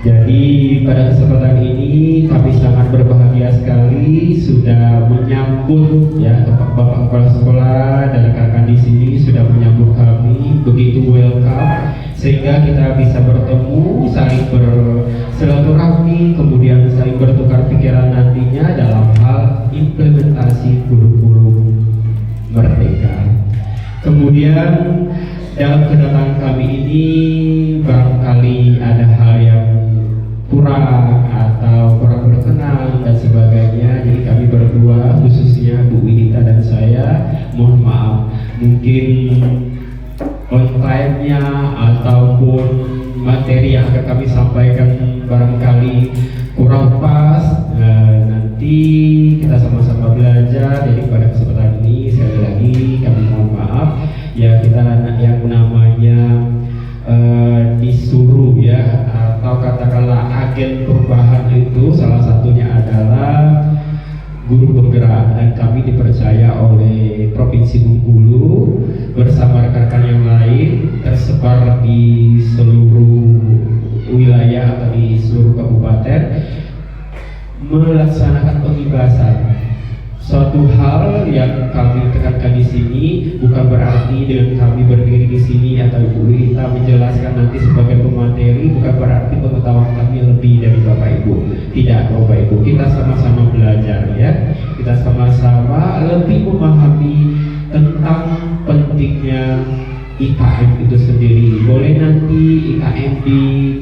Jadi pada kesempatan ini kami sangat berbahagia sekali sudah menyambut ya Bapak Kepala Sekolah dan rekan-rekan di sini sudah menyambut kami begitu welcome, sehingga kita bisa bertemu, saling bersilaturahmi, kemudian saling bertukar pikiran nantinya dalam hal implementasi kurikulum Merdeka. Kemudian dalam kedatangan kami ini barangkali ada hal yang kurang atau kurang berkenan dan sebagainya. Jadi kami berdua, khususnya Bu Widita dan saya, mohon maaf mungkin on time-nya ataupun materi yang akan kami sampaikan barangkali kurang pas. Nanti kita sama-sama belajar. Jadi pada kesempatan ini sekali lagi kami mohon maaf ya, kita yang namanya disuruh ya, atau katakanlah agen perubahan itu salah satunya adalah guru penggerak, dan kami dipercaya oleh Provinsi Bengkulu bersama rekan-rekan yang lain tersebar di seluruh wilayah atau di seluruh kabupaten melaksanakan pengibasan. Suatu hal yang kami tekankan di sini bukan berarti dengan kami berdiri di sini atau Ibu Widita menjelaskan nanti sebagai pemateri bukan berarti pengetahuan kami lebih dari Bapak Ibu. Tidak Bapak Ibu, kita sama-sama belajar ya. Kita sama-sama lebih memahami tentang pentingnya IKM itu sendiri. Boleh nanti IKM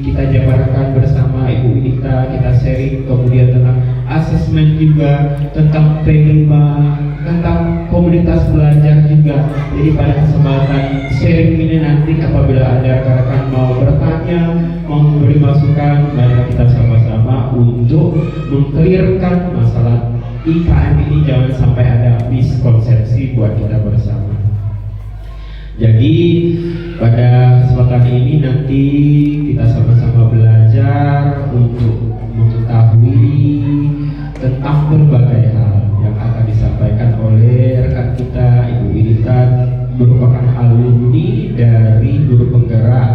kita jabarkan bersama Ibu Widita, kita sharing kemudian tentang asesmen juga, tentang P5, tentang komunitas belajar juga. Jadi pada kesempatan sharing ini nanti apabila ada rekan-rekan mau bertanya, mau memberi masukan, mari kita sama-sama untuk mengclearkan masalah IKM ini, jangan sampai ada miskonsepsi buat kita bersama. Jadi pada kesempatan ini nanti kita sama-sama belajar untuk mengetahui tentang berbagai hal yang akan disampaikan oleh rekan kita Ibu Widita, merupakan alumni dari guru penggerak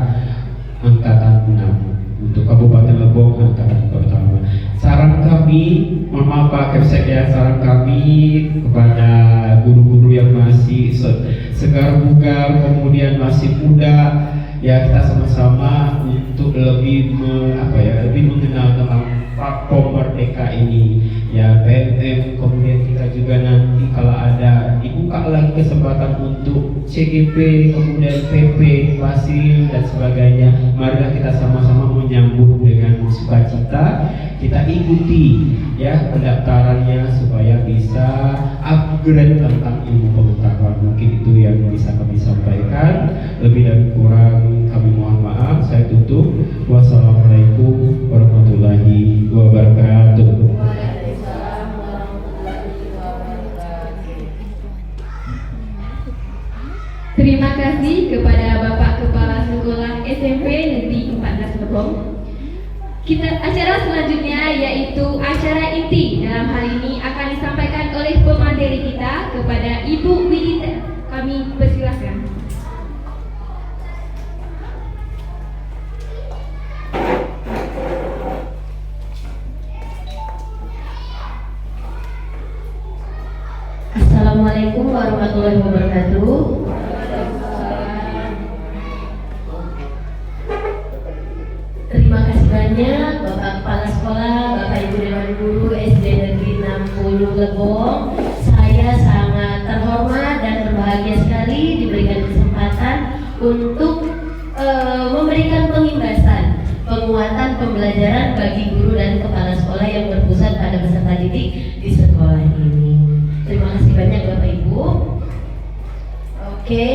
angkatan 6 untuk Kabupaten Lebong angkatan pertama. Saran kami, mohon maaf Pak Kepsek ya, saran kami kepada guru-guru yang masih segar bugar, kemudian masih muda, ya kita sama-sama untuk lebih lebih mengenal tentang platform Merdeka ini ya, PMM, kemudian kita juga nanti kalau ada dibuka lagi kesempatan untuk CGP, kemudian PP, Basil dan sebagainya, marilah kita sama-sama menyambut dengan sukacita. Kita ikuti ya pendaftarannya supaya bisa upgrade tentang ilmu pengetahuan. Mungkin itu yang bisa kami sampaikan. Lebih dan kurang kami mohon maaf. Saya tutup. Wassalamualaikum warahmatullahi wabarakatuh. Terima kasih kepada Bapak Kepala Sekolah SMP Negeri 14 Lebong. Acara selanjutnya yaitu acara inti. Dalam hal ini akan disampaikan oleh pemateri kita kepada Ibu Widita. Kami persilakan. Assalamualaikum warahmatullahi wabarakatuh. Terima kasih banyak Bapak Kepala Sekolah, Bapak Ibu Dewan Guru SD Negeri 60 Lebong. Saya sangat terhormat dan berbahagia sekali diberikan kesempatan untuk memberikan pengimbasan penguatan pembelajaran bagi guru dan kepala sekolah yang berpusat pada peserta didik di sekolah ini. Terima kasih banyak Bapak Ibu. Oke,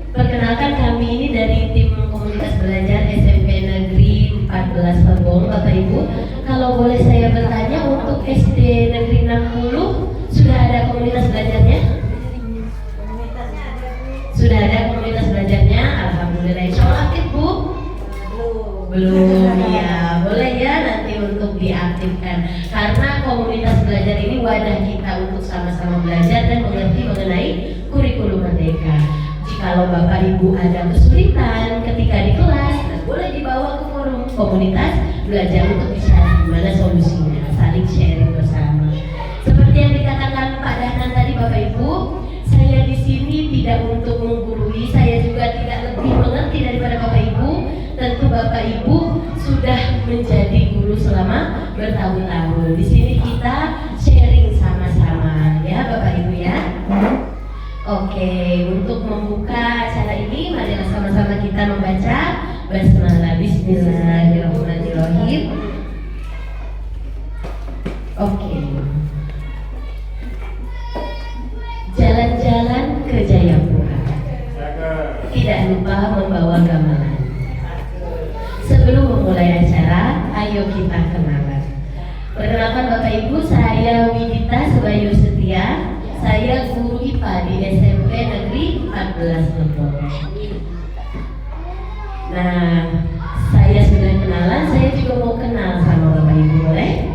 perkenalkan kami ini dari tim komunitas belajar SMP Negeri 14 Lebong, Bapak Ibu. Kalau boleh saya bertanya, untuk SD Negeri 60 sudah ada komunitas belajarnya? Sudah ada komunitas belajarnya, alhamdulillah. Insya Allah aktif Bu? Belum ya, boleh ya nanti untuk diaktifkan. Karena komunitas belajar ini wadah kita untuk sama-sama belajar dan mengerti mengenai kurikulum Merdeka. Jikalau Bapak Ibu ada kesulitan ketika di kelas, boleh dibawa ke forum komunitas belajar untuk dicari gimana solusinya, saling sharing bersama. Seperti yang dikatakan Pak Dahlan tadi Bapak Ibu, saya di sini tidak untuk menggurui, saya juga tidak lebih mengerti daripada Bapak Ibu. Tentu Bapak Ibu sudah menjadi guru selama bertahun-tahun. Di sini kita sharing sama-sama ya Bapak Ibu ya. Oke, untuk membuka acara ini, marilah sama-sama kita membaca basmalah. Bismillahirrahmanirrahim. Oke. Jalan-jalan ke Jayapura, tidak lupa membawa gamelan. Sebelum memulai acara, ayo kita kenalan. Perkenalkan Bapak Ibu, saya Widita Sebayu Setia. Saya guru IPA di SMP Negeri 14 Lebong. Nah, saya sudah kenalan, saya juga mau kenal sama Bapak Ibu, boleh?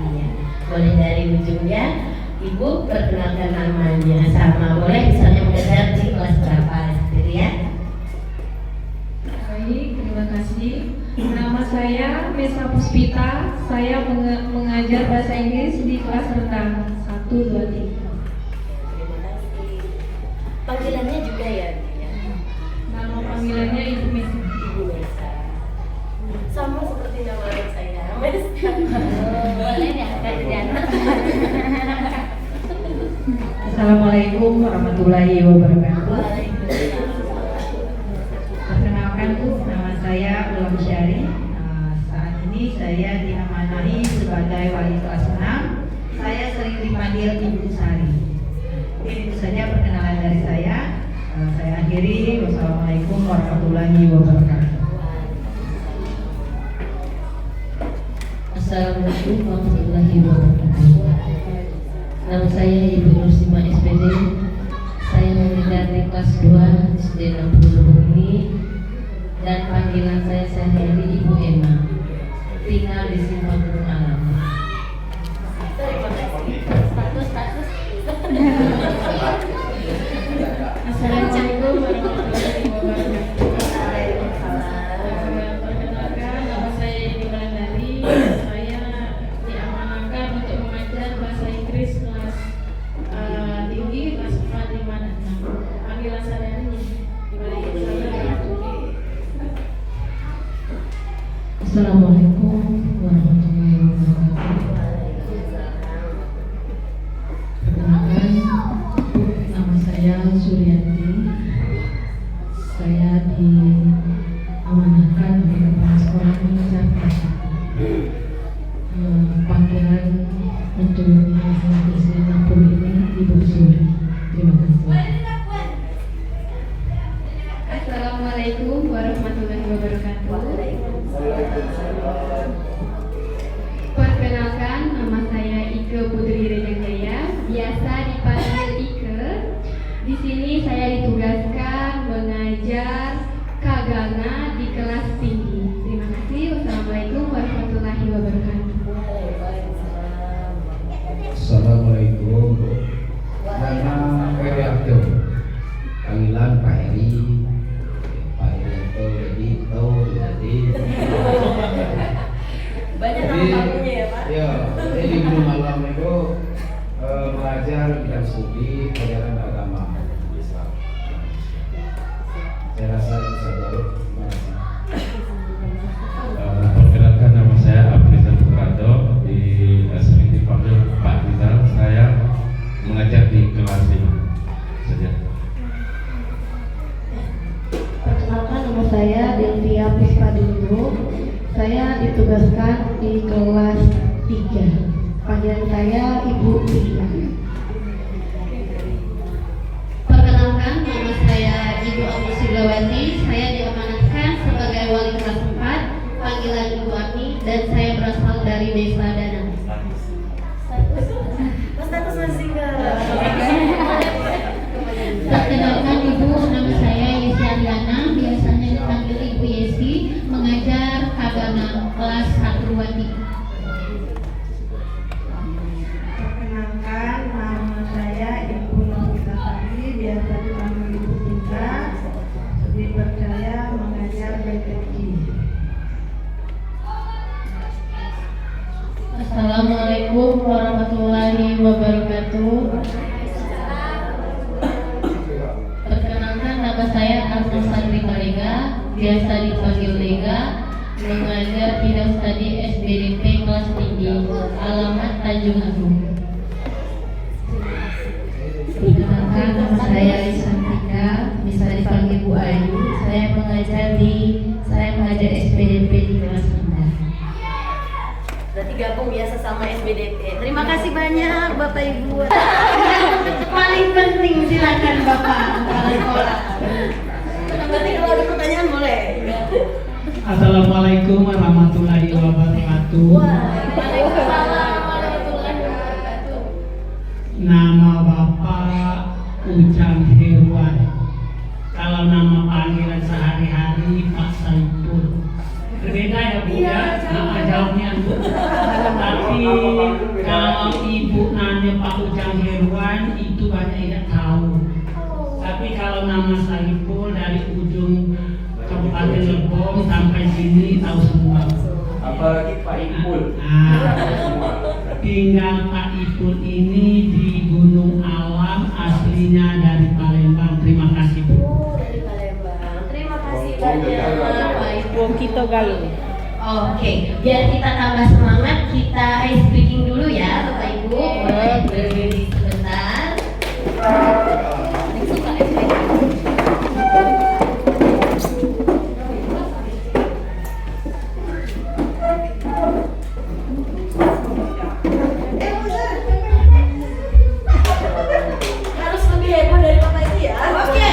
Iya, boleh dari ujungnya. Ibu perkenalkan namanya sama, boleh misalnya mengajar di kelas berapa gitu ya. Baik, terima kasih. Nama saya Mesa Puspita. Saya mengajar bahasa Inggris di kelas rendah 1, 2, 3. Terima kasih. Panggilannya juga ya? Nama panggilannya Ibu Mesa. Ibu Mesa. Sama seperti nama anak saya, Mesa. Boleh ya, Kak Diana. Assalamualaikum warahmatullahi wabarakatuh. Perkenalkan Bu, nama saya Ulam Syari. Saat ini saya diamanahi sebagai wali kelas 6. Saya sering dipanggil Ibu Sari. Mungkin itu saja perkenalan dari saya. Saya akhiri. Wassalamualaikum warahmatullahi wabarakatuh. Assalamualaikum warahmatullahi wabarakatuh. Nama saya Ibu Nursimah SPD. Saya mengajar di kelas 2 SD 60 Lebong ini. Dan panggilan saya sehari-hari Ibu Emma. Tinggal di Simpang Gunung Alam. Status. Assalamualaikum warahmatullahi wabarakatuh. Perkenalkan, nama saya Edi Wulandari. Saya diamanahkan untuk mengajar bahasa Inggris kelas tinggi, kelas 4, 5, dan 6. Panggilan saya ini. Assalamualaikum warahmatullahi saya ditugaskan mengajar Kagana di kelas tinggi. Terima kasih. Wassalamualaikum warahmatullahi wabarakatuh. Assalamualaikum. Nama Heri Abdul. Panggilan Pak Heri. Pak Heri itu jadi Banyak nama kamunya ya Pak? Ya, saya di Gunung Malam itu mengajar bidang studi ajaran agama Islam. Saya rasa itu saja. Terima kasih. Perkenalkan, nama saya Abrizal Putrado, di sering dipanggil Pak Rizal. Saya mengajar di kelas 5 saja. Perkenalkan, nama saya Delvia Puspadulu. Saya ditugaskan di kelas 3. Panggilan saya Ibu Tia. Perkenalkan, nama saya Ibu Ami Sugawati. Saya diamanatkan sebagai wali kelas 4. Panggilan Ibu Ami, dan saya berasal dari Desa Danang. Status masih ke. Perkenalkan Ibu, nama saya Yesi Ariana, biasanya dipanggil Ibu Yesi, mengajar Kagana kelas 1-3. Perkenalkan, nama saya Ibu Novita Sari, biasa dipanggil Ibu Cinta. Dipercaya mengajar BPJ. Assalamualaikum warahmatullahi wabarakatuh. Perkenalkan, nama saya Arna Sandri Malega, biasa dipanggil Lega, mengajar bidang studi SBDP kelas tinggi, alamat Tanjung Agung. Perkenalkan, nama saya Lisantika, bisa dipanggil Bu Ayu. Saya mengajar SBDP di kelas 6. Berarti gabung biasa sama SBDP. Terima kasih banyak Bapak Ibu. Paling penting silakan Bapak kepala sekolah. Berarti kalau ada pertanyaan boleh. Assalamualaikum warahmatullahi wabarakatuh. Waalaikumsalam warahmatullahi wabarakatuh. Nama Bapak Ujang Herwan. Kalau nama panggilan sehari-hari Pak Saipul. Berbeda ya Bu ya? Nah, jawabnya Bu. Tapi kalau Ibu nanya Pak Ujang Herwan, itu banyak tidak tahu. Tapi kalau nama Saipul dari ujung Kabupaten Lebong sampai sini tahu semua. Apalagi Pak Ipul. Tinggal Pak Ipul ini di Gunung Alam, aslinya dari Palembang. Terima kasih Bu. Dari Palembang. Terima kasih banyak Pak Ibu. Kita galuh. Oke, biar kita tambah semangat, kita ice breaking dulu ya Bapak Ibu. Boleh berdiri sebentar. Suka ice breaking. Harus lebih heboh dari Bapak itu ya. Oke.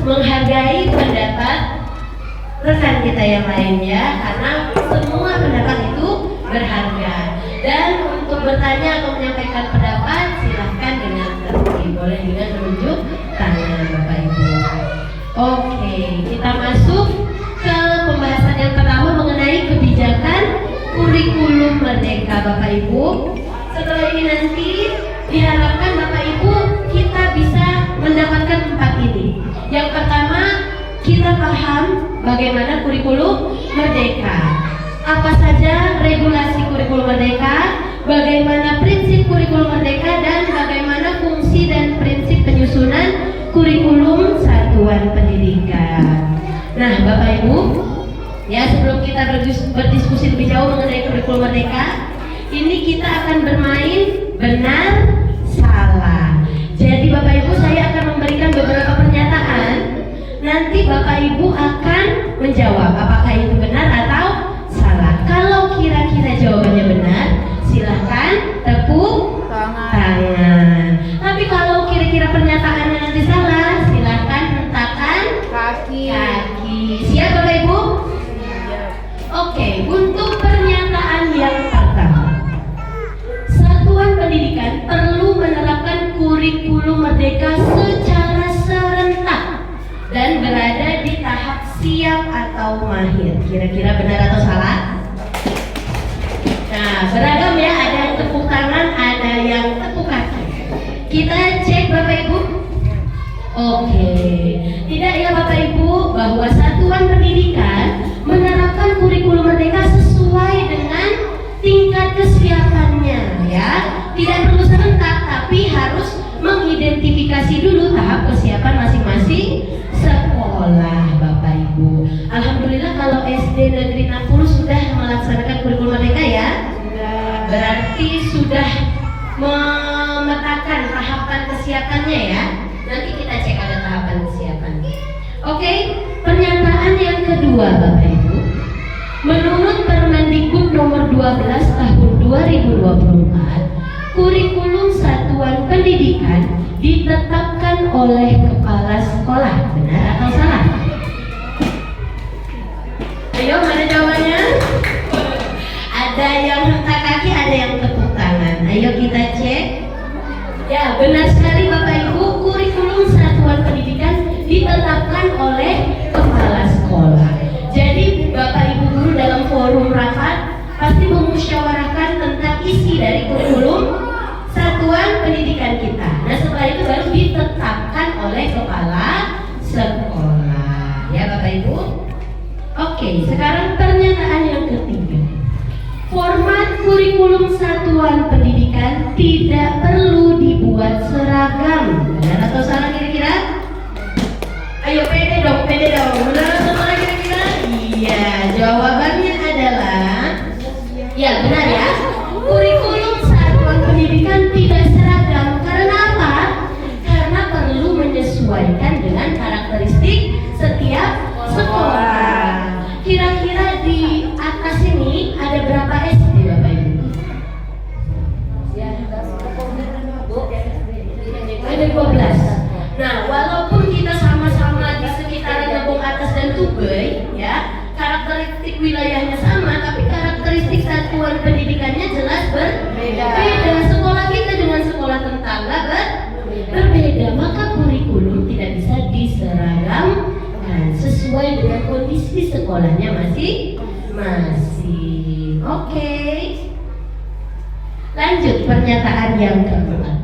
menghargai pendapat rekan kita yang lainnya, karena semua pendapat itu berharga. Dan untuk bertanya atau menyampaikan pendapat silahkan dengan tertib, boleh dengan menunjuk tangan Bapak Ibu. Oke, kita masuk ke pembahasan yang pertama mengenai kebijakan kurikulum merdeka Bapak Ibu. Setelah ini nanti diharapkan Bapak Ibu kita bisa mendapatkan 4 ini. Yang pertama, kita paham bagaimana kurikulum merdeka, apa saja regulasi kurikulum merdeka, bagaimana prinsip kurikulum merdeka, dan bagaimana fungsi dan prinsip penyusunan kurikulum satuan pendidikan. Nah Bapak Ibu, ya sebelum kita berdiskusi lebih jauh mengenai kurikulum merdeka, ini kita akan bermain benar salah. Jadi Bapak Ibu, saya akan memberikan beberapa pernyataan. Nanti Bapak Ibu akan menjawab apakah itu benar atau salah. Kalau kira-kira jawabannya benar, silahkan tepuk tangan. Tapi kalau kira-kira pernyataannya nanti salah, silahkan hentakkan kaki. Siap Bapak Ibu? Oke, untuk pernyataan yang pertama, satuan pendidikan perlu menerapkan kurikulum merdeka secara serentak dan berada di tahap siap atau mahir. Kira-kira benar atau salah? Nah, beragam ya, ada yang tepuk tangan, ada yang tepuk kaki. Kita cek Bapak Ibu. Oke, tidak ya Bapak Ibu bahwa satuan pendidikan menerapkan kurikulum merdeka sesuai dengan tingkat kesiapannya ya. Tidak perlu serentak, tapi harus mengidentifikasi dulu tahap kesiapan masing-masing sekolah Bapak Ibu. Alhamdulillah kalau SD Negeri 60 sudah melaksanakan kurikulum merdeka ya. Berarti sudah memetakan tahapan kesiapannya ya. Nanti kita cek ada tahapan kesiapan. Oke, pernyataan yang kedua Bapak Ibu. Menurut Permendikbud nomor 12 tahun 2024, kurikulum satuan pendidikan ditetapkan oleh kepala sekolah. Benar atau salah? Ayo, mana jawabannya? Ada yang hentak kaki, ada yang tepuk tangan. Ayo kita cek. Ya, benar sekali Bapak Ibu, kurikulum satuan pendidikan ditetapkan oleh kepala sekolah. Jadi Bapak Ibu guru dalam forum rapat pasti memusyawarahkan tentang isi dari kurikulum satuan pendidikan kita. Nah setelah itu baru ditetapkan oleh kepala sekolah. Ya Bapak Ibu. Oke, sekarang pernyataan yang ketiga. Format kurikulum satuan pendidikan tidak perlu dibuat seragam. Benar atau salah kira-kira? Ayo pede dong. Benar atau salah kira-kira? Iya, jawabannya adalah ya benar ya. Kurikulum satuan pendidikan tidak seragam. Karena apa? Karena perlu menyesuaikan dengan karakteristik setiap sekolah. Kira-kira di atas ini ada berapa SD Bapak Ibu? Ada 12. Nah, walaupun kita sama-sama di sekitaran Lebong Atas dan Tubei, ya, karakteristik wilayahnya sama, tapi karakteristik satuan pendidikannya jelas berbeda. Sekolah kita dengan sekolah tetangga berbeda, maka kurikulum tidak bisa diseragamkan sesuai dengan kondisi sekolahnya masing-masing. Oke. Lanjut pernyataan yang keempat.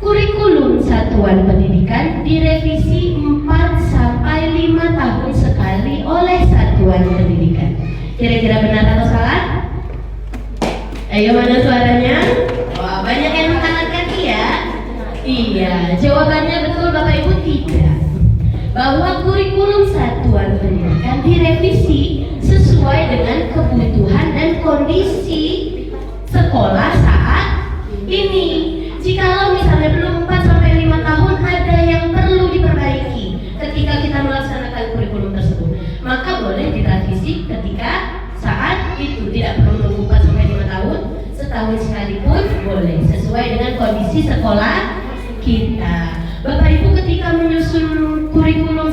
Kurikulum satuan pendidikan direvisi 4-5 tahun sekali oleh satuan pendidikan. Kira-kira benar atau salah? Ayo mana suaranya? Wah, banyak yang angkat kaki ya. Iya, jawabannya betul Bapak Ibu tidak. Bahwa kurikulum satuan pendidikan direvisi sesuai dengan kebutuhan dan kondisi sekolah saat ini. Jikalau misalnya belum 4-5 tahun ada yang perlu diperbaiki ketika kita melaksanakan kurikulum tersebut, maka boleh direvisi ketika saat itu. Tidak perlu menunggu 4-5 tahun, setahun sekali pun boleh, sesuai dengan kondisi sekolah kita. Bapak Ibu ketika menyusun kurikulum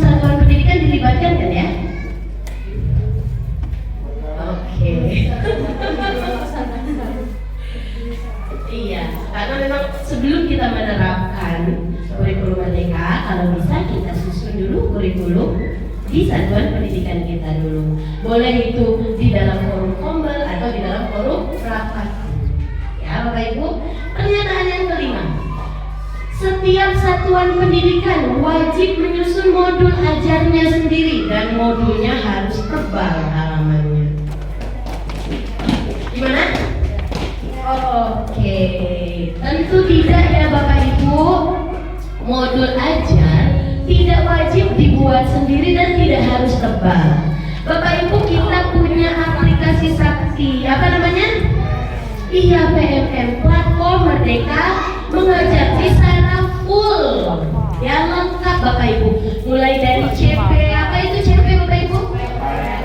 dulu di satuan pendidikan kita dulu. Boleh itu di dalam forum kombel atau di dalam forum rapat. Ya Bapak Ibu, pernyataan yang kelima. Setiap satuan pendidikan wajib menyusun modul ajarnya sendiri dan modulnya harus tebal halamannya. Gimana? Oke, tentu tidak ya Bapak Ibu. Modul ajar tidak wajib dibuat sendiri dan tidak harus tebal. Bapak Ibu, kita punya aplikasi sakti, apa namanya? Iya, PMM, Platform Merdeka Mengajar secara full. Ya, lengkap Bapak Ibu. Mulai dari CP, apa itu CP Bapak Ibu?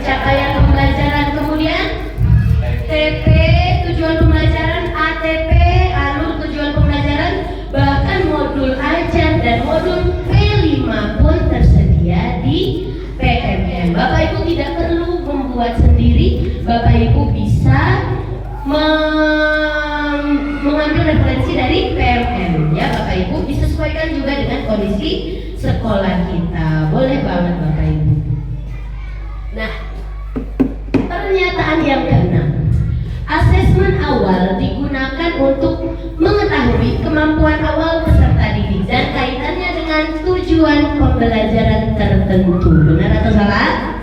Capaian pembelajaran, kemudian TP, tujuan pembelajaran, ATP, alur tujuan pembelajaran, bahkan modul ajar dan modul P5 pun tersedia di PMM. Bapak Ibu tidak perlu membuat sendiri, Bapak Ibu bisa mengambil referensi dari PMM ya Bapak Ibu, disesuaikan juga dengan kondisi sekolah kita. Boleh banget Bapak Ibu. Nah, pernyataan yang keenam. Asesmen awal digunakan untuk mengetahui kemampuan awal peserta didik dan kaitannya dengan tujuan pembelajaran tertentu. Benar atau salah?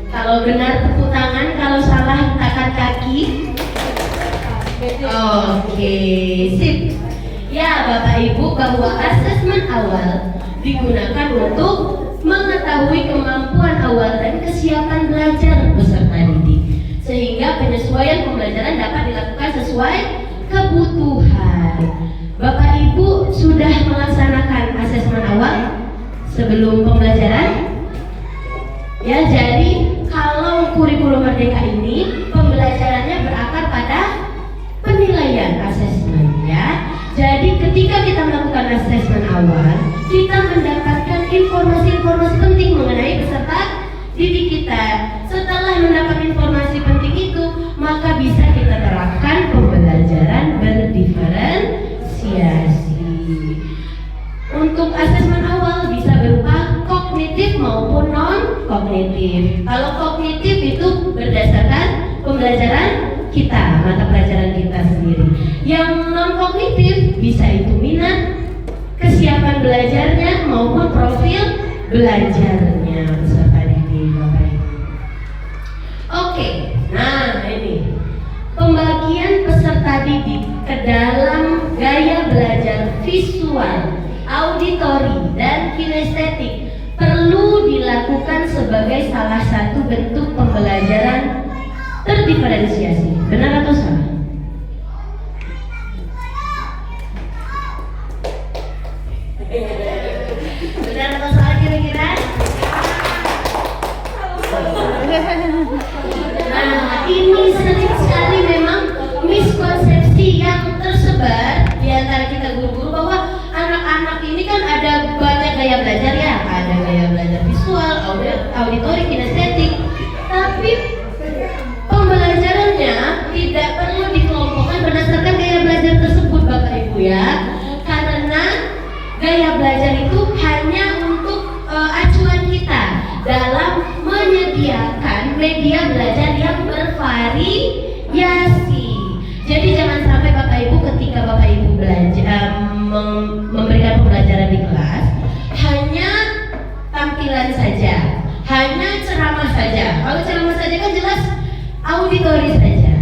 Kalau benar tepuk tangan, kalau salah hentakan kaki. Oke, sip. Ya Bapak Ibu, bahwa asesmen awal digunakan untuk mengetahui kemampuan awal dan kesiapan belajar peserta didik, sehingga penyesuaian pembelajaran dapat dilakukan sesuai kebutuhan. Bapak Ibu sudah melaksanakan asesmen awal sebelum pembelajaran? Ya, jadi kalau kurikulum Merdeka ini pembelajarannya berakar pada penilaian asesmen ya. Jadi ketika kita melakukan asesmen awal, kita mendapatkan informasi-informasi penting mengenai peserta didik kita. Setelah mendapat informasi penting itu, maka bisa kita terapkan pembelajaran berdiferensiasi. Untuk asesmen awal bisa berupa kognitif maupun non-kognitif. Kalau kognitif itu berdasarkan pembelajaran kita, mata pelajaran kita sendiri. Yang non-kognitif bisa itu minat, kesiapan belajarnya maupun profil belajarnya peserta didik Bapak Ibu. Oke, nah ini pembagian peserta didik ke dalam gaya belajar visual, auditori, dan kinestetik perlu dilakukan sebagai salah satu bentuk pembelajaran terdiferensiasi. Benar atau salah? Benar atau salah kira-kira? Nah, ini sering sekali memang miskonsepsi yang tersebar di antara kita guru-guru bahwa anak-anak ini kan ada banyak gaya belajar ya, ada gaya belajar visual, auditori, kinestetik, tapi pembelajarannya tidak perlu dikelompokkan berdasarkan gaya belajar tersebut Bapak Ibu ya, karena gaya belajar itu hanya untuk acuan kita dalam menyediakan media belajar yang bervariasi. Jadi jangan sampai Bapak Ibu ketika Bapak Ibu belajar memberikan pembelajaran di kelas hanya tampilan saja, hanya ceramah saja. Kalau ceramah saja kan jelas auditori saja.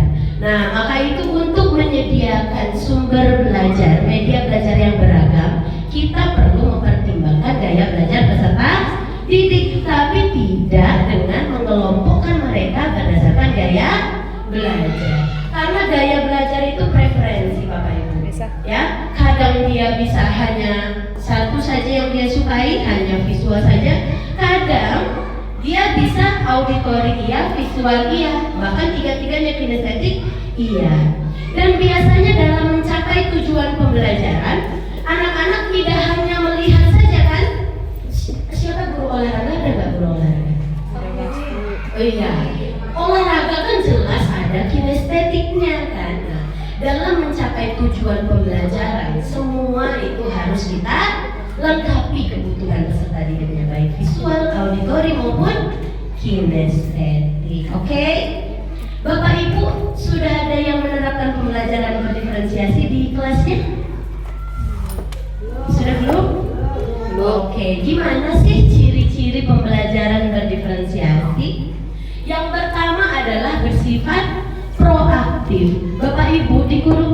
Nah, maka itu untuk menyediakan sumber belajar, media belajar yang beragam, kita perlu mempertimbangkan gaya belajar peserta didik, tapi tidak dengan mengelompokkan mereka berdasarkan gaya belajar. Karena gaya belajar itu preferensi Bapak Ibu. Ya, kadang dia bisa hanya satu saja yang dia sukai, hanya visual saja. Kadang dia bisa auditori iya, visual iya, bahkan tiga-tiganya kinestetik iya. Dan biasanya dalam mencapai tujuan pembelajaran, anak-anak tidak hanya melihat saja kan. Siapa guru olahraga, ada nggak guru olahraga? Oh iya, olahraga kan jelas ada kinestetiknya kan. Nah, dalam mencapai tujuan pembelajaran, semua itu harus kita lengkapi kebutuhan peserta. didiknya, baik visual, auditori maupun kinestetik. Oke? Bapak Ibu, sudah ada yang menerapkan pembelajaran berdiferensiasi di kelasnya? Sudah belum? Oke, gimana sih ciri-ciri pembelajaran berdiferensiasi? Yang pertama adalah bersifat proaktif. Bapak Ibu,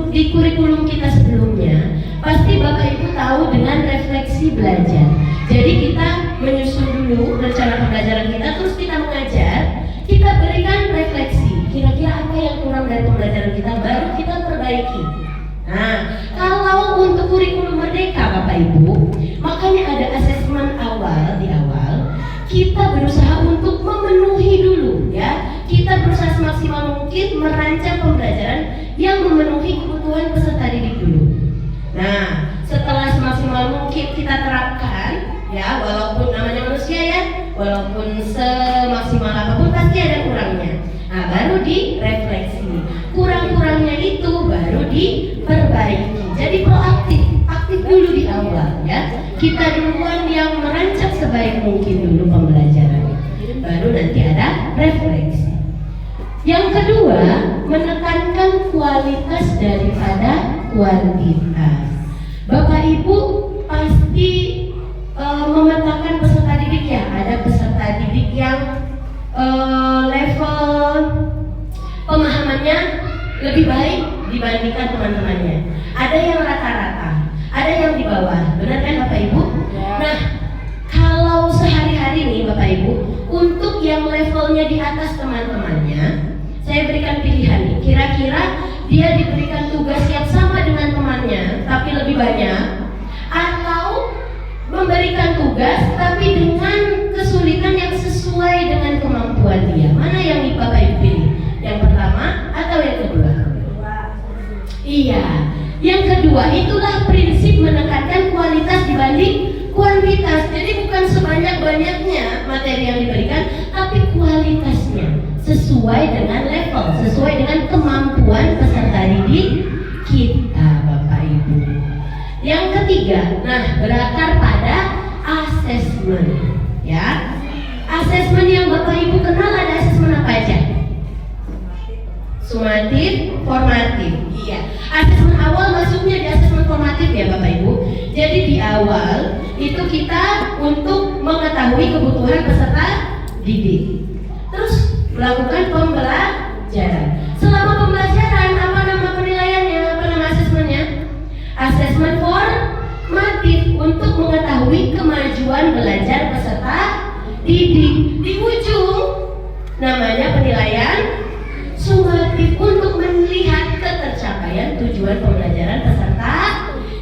di kurikulum kita sebelumnya pasti Bapak Ibu tahu dengan refleksi belajar. Jadi kita menyusun dulu rencana pembelajaran kita, terus kita mengajar, kita berikan refleksi. Kira-kira apa yang kurang dari pembelajaran kita, baru kita perbaiki. Nah, kalau untuk kurikulum merdeka Bapak Ibu, makanya ada asesmen awal di awal. Kita berusaha untuk memenuhi dulu ya. Kita berusaha semaksimal mungkin merancang pembelajaran yang memenuhi kebutuhan peserta didik dulu. Nah, setelah semaksimal mungkin kita terapkan ya, walaupun namanya manusia ya, walaupun semaksimal apapun pasti ada kurangnya. Nah, baru direfleksi. Kurang-kurangnya itu baru diperbaiki. Jadi proaktif, aktif dulu di awal ya. Kita duluan yang merancang sebaik mungkin dulu pembelajarannya. Baru nanti ada refleksi. Yang kedua, menekankan kualitas daripada kuantitas. Bapak Ibu pasti memetakan peserta didik ya. Ada peserta didik yang level pemahamannya lebih baik dibandingkan teman-temannya. Ada yang rata-rata, ada yang di bawah. Benar kan Bapak Ibu? Nah, kalau sehari-hari nih Bapak Ibu, untuk yang levelnya di atas teman-temannya, saya berikan pilihan nih. Kira-kira dia diberikan tugas yang sama dengan temannya, tapi lebih banyak, atau memberikan tugas tapi dengan kesulitan yang sesuai dengan kemampuan dia. Mana yang Bapak Ibu pilih? Yang pertama atau yang kedua? Iya, yang kedua. Itulah prinsip menekankan kualitas dibanding kuantitas. Jadi bukan sebanyak-banyaknya materi yang diberikan, tapi kualitasnya sesuai dengan level, sesuai dengan kemampuan peserta didik kita Bapak Ibu. Yang ketiga, nah berakar pada asesmen ya. Asesmen yang Bapak Ibu kenal ada asesmen apa aja? Sumatif, formatif. Iya. Asesmen awal masuknya di asesmen formatif ya Bapak Ibu. Jadi di awal itu kita untuk mengetahui kebutuhan peserta didik. Terus melakukan pembelajaran. Selama pembelajaran apa nama penilaiannya? Apa nama asesmennya? Asesmen formatif untuk mengetahui kemajuan belajar peserta didik. Di ujung namanya penilaian sumatif untuk melihat ketercapaian tujuan pembelajaran peserta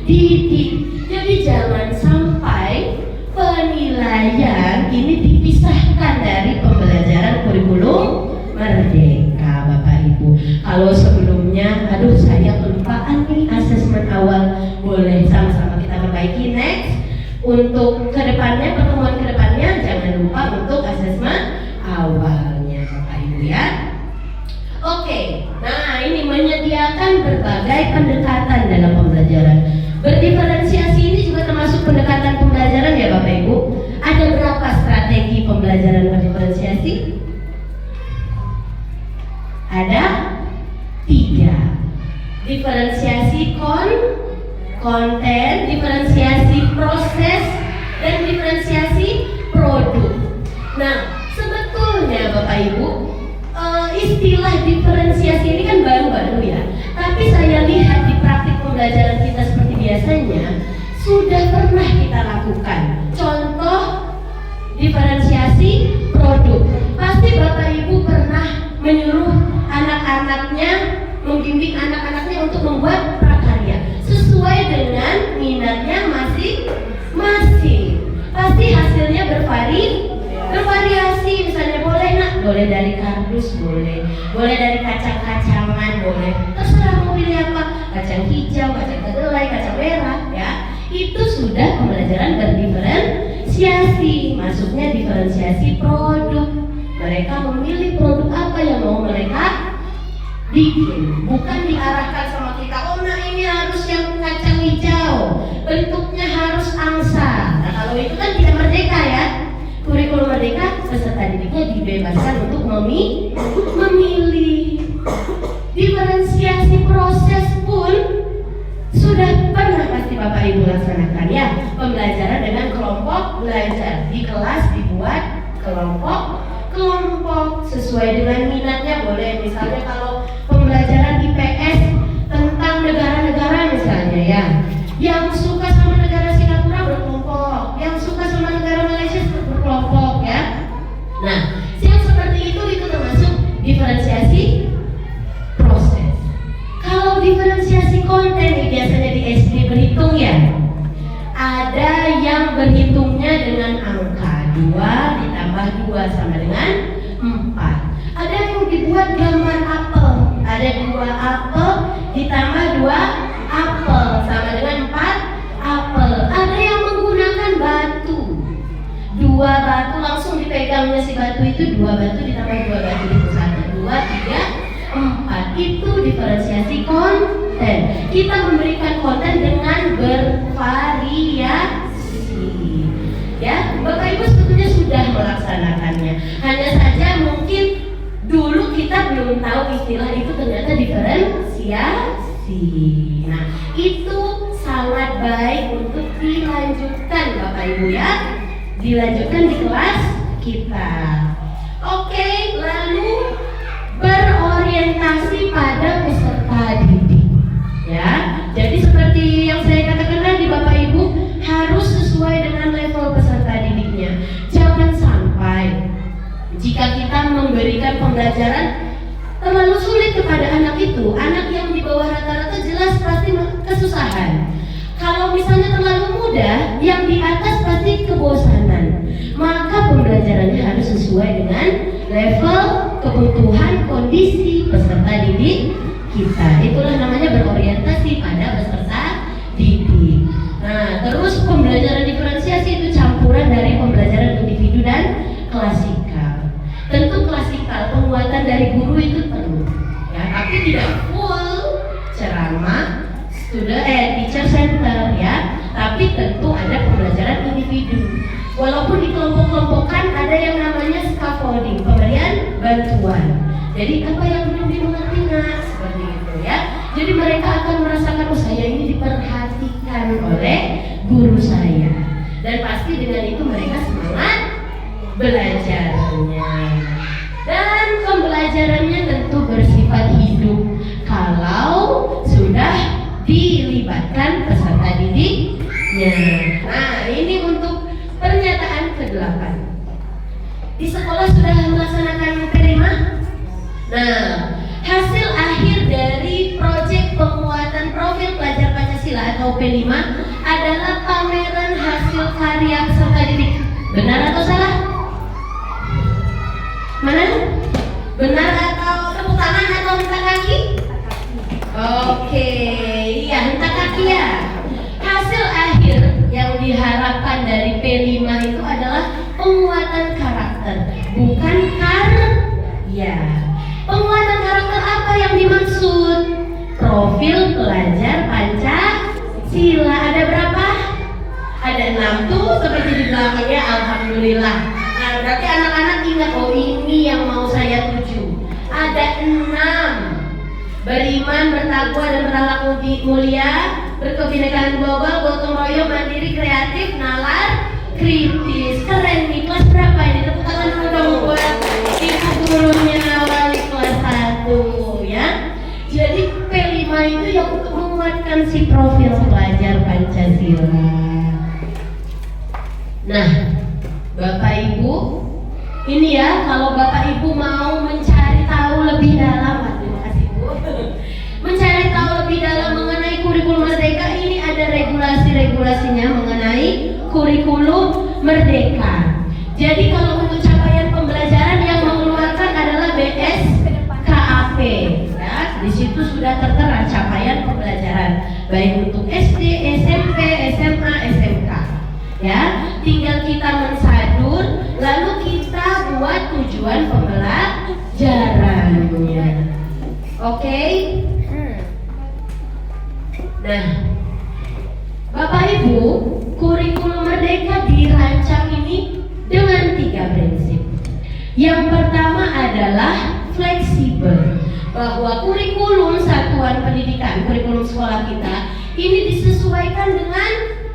didik. Jadi jangan sampai penilaian ini dipisahkan dari pembelajaran kurikulum merdeka Bapak Ibu. Kalau sebelumnya, aduh saya kelupaan nih asesmen awal, boleh sama-sama kita perbaiki. Next, untuk kedepannya, pertemuan kedepannya jangan lupa untuk asesmen awalnya Bapak Ibu ya. Oke, nah ini menyediakan berbagai pendekatan dalam pembelajaran. Berdiferensiasi ini juga termasuk pendekatan pembelajaran ya Bapak Ibu. Ada berapa strategi pembelajaran berdiferensiasi? Ada 3. Diferensiasi konten, diferensiasi proses, dan diferensiasi produk. Nah, sebetulnya Bapak Ibu, istilah diferensiasi ini kan baru-baru ya. Tapi saya lihat di praktik pembelajaran kita seperti biasanya sudah pernah kita lakukan. Contoh diferensiasi produk. Pasti Bapak Ibu pernah menyuruh anak-anaknya, membimbing anak-anaknya untuk membuat prakarya sesuai dengan minatnya masing-masing. Pasti hasilnya bervariasi. Misalnya boleh dari kardus, boleh dari kacang-kacangan, boleh. Terserah mau pilih apa, kacang hijau, kacang kedelai, kacang merah, ya. Itu sudah pembelajaran berdiferensiasi. Masuknya diferensiasi produk. Mereka memilih produk apa yang mau mereka bikin, bukan diarahkan sama kita. Oh, nah ini harus yang kacang hijau, bentuknya harus angsa. Nah kalau itu kan tidak merdeka merdeka, peserta didiknya dibebaskan untuk memilih. Diferensiasi proses pun sudah pernah pasti Bapak Ibu laksanakan ya. Pembelajaran dengan kelompok belajar. Di kelas dibuat kelompok sesuai dengan minatnya. Boleh misalnya kalau pembelajaran IPS tentang negara-negara misalnya ya, yang suka sama negara Singapura berkelompok, yang suka sama negara Malaysia berkelompok ya. Nah, yang seperti itu termasuk diferensiasi proses. Kalau diferensiasi konten nih, biasanya di SD berhitung ya. Ada yang berhitungnya dengan angka 2 ditambah 2 sama dengan 4. Ada yang dibuat gambar apel. Ada 2 apel ditambah 2 apel sama dengan 4 apel. Ada yang menggunakan batu. 2 batu langsung dipegangnya si batu itu, 2 batu ditambah 2 batu itu 1, 2, 3, 4. Itu diferensiasi konten. Kita memberikan konten dengan bervariasi. Ya, Bapak Ibu sebetulnya sudah melaksanakannya. Hanya saja mungkin dulu kita belum tahu istilah itu ternyata diferensiasi. Nah, itu sangat baik untuk dilanjutkan Bapak Ibu ya. Dilanjutkan di kelas kita. Oke, lalu berorientasi pada peserta didik. Ya, jadi seperti yang saya katakan tadi Bapak Ibu, harus sesuai dengan level peserta didiknya. Jangan sampai jika kita memberikan pembelajaran terlalu sulit kepada anak itu, anak yang di bawah rata-rata jelas pasti kesusahan. Kalau misalnya terlalu mudah, yang di atas pasti kebosanan. Maka pembelajarannya harus sesuai dengan level kebutuhan kondisi peserta didik kita. Itulah namanya berorientasi pada peserta didik. Nah, terus pembelajaran diferensiasi itu campuran dari pembelajaran individu dan klasikal. Tentu klasikal, penguatan dari guru itu perlu ya, tapi tidak full ceramah teacher center ya, tapi tentu ada pembelajaran individu. Walaupun dikelompok-kelompokkan, ada yang namanya scaffolding, pemberian bantuan. Jadi apa yang belum dimengerti nak, seperti itu ya. Jadi mereka akan merasakan, oh saya ini diperhatikan oleh guru saya, dan pasti dengan itu mereka semangat belajarnya. Dan pembelajarannya tentu bersifat hidup kalau sudah dilibatkan peserta didiknya. Nah, ini untuk pernyataan ke-8. Di sekolah sudah melaksanakan P5. Nah, hasil akhir dari proyek penguatan profil pelajar Pancasila atau P5 adalah pameran hasil karya peserta didik. Benar atau salah? Mana? Benar atau tepuk tangan atau hentak kaki? Oke, iya hentak kaki ya. Hasil akhir yang diharapkan dari P5 itu adalah penguatan karakter, bukan karya. Penguatan karakter apa yang dimaksud? Profil pelajar Pancasila ada berapa? Ada 6 tuh seperti di belakangnya, alhamdulillah. Nah, berarti anak-anak ingat, oh ini yang mau saya tuju. Ada 6. Beriman, bertakwa dan berakhlak mulia, berkebinekaan global, gotong royong, mandiri, kreatif, nalar, kritis. Keren nih, kelas berapa ini? Tepuk tangan dulu dong buat ibu gurunya wali kelas 1 ya. Jadi P5 itu yang untuk menguatkan si profil pelajar Pancasila. Nah, Bapak Ibu, ini ya, kalau Bapak Ibu mau mencari tahu lebih dalam, terima kasih Bu, mencari tahu lebih dalam mengenai kurikulum merdeka, ini ada regulasi-regulasinya mengenai kurikulum merdeka. Jadi kalau untuk capaian pembelajaran yang mengeluarkan adalah BSKAP, ya, di situ sudah tertera capaian pembelajaran baik untuk SD, SMP, SMA, SMK. Ya, tinggal kita mensadur, lalu kita buat tujuan pembelajarannya. Oke? Nah, Bapak Ibu, kurikulum merdeka dirancang ini dengan 3 prinsip. Yang pertama adalah fleksibel, bahwa kurikulum satuan pendidikan, kurikulum sekolah kita ini disesuaikan dengan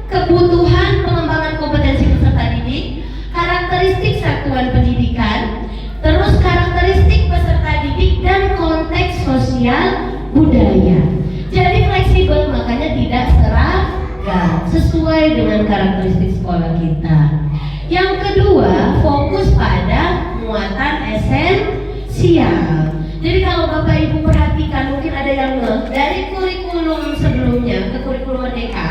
kebutuhan pengembangan kompetensi peserta didik, karakteristik satuan pendidikan, terus karakteristik peserta didik dan konteks sosial budaya. Jadi fleksibel, makanya tidak seragam, sesuai dengan karakteristik sekolah kita. Yang kedua, fokus pada muatan esensial. Jadi kalau Bapak Ibu perhatikan, mungkin ada yang dari kurikulum sebelumnya ke kurikulum Merdeka,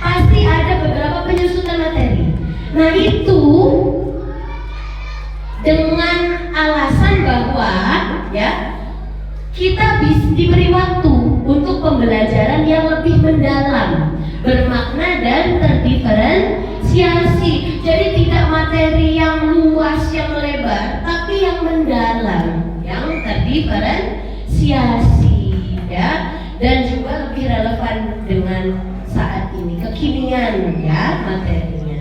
pasti ada beberapa penyusutan materi. Nah itu dengan alasan bahwa ya kita diberi waktu untuk pembelajaran yang lebih mendalam, bermakna dan terdiferensiasi. Jadi tidak materi yang luas, yang lebar, tapi yang mendalam, yang terdiferensiasi ya, dan juga lebih relevan dengan saat ini, kekinian ya materinya.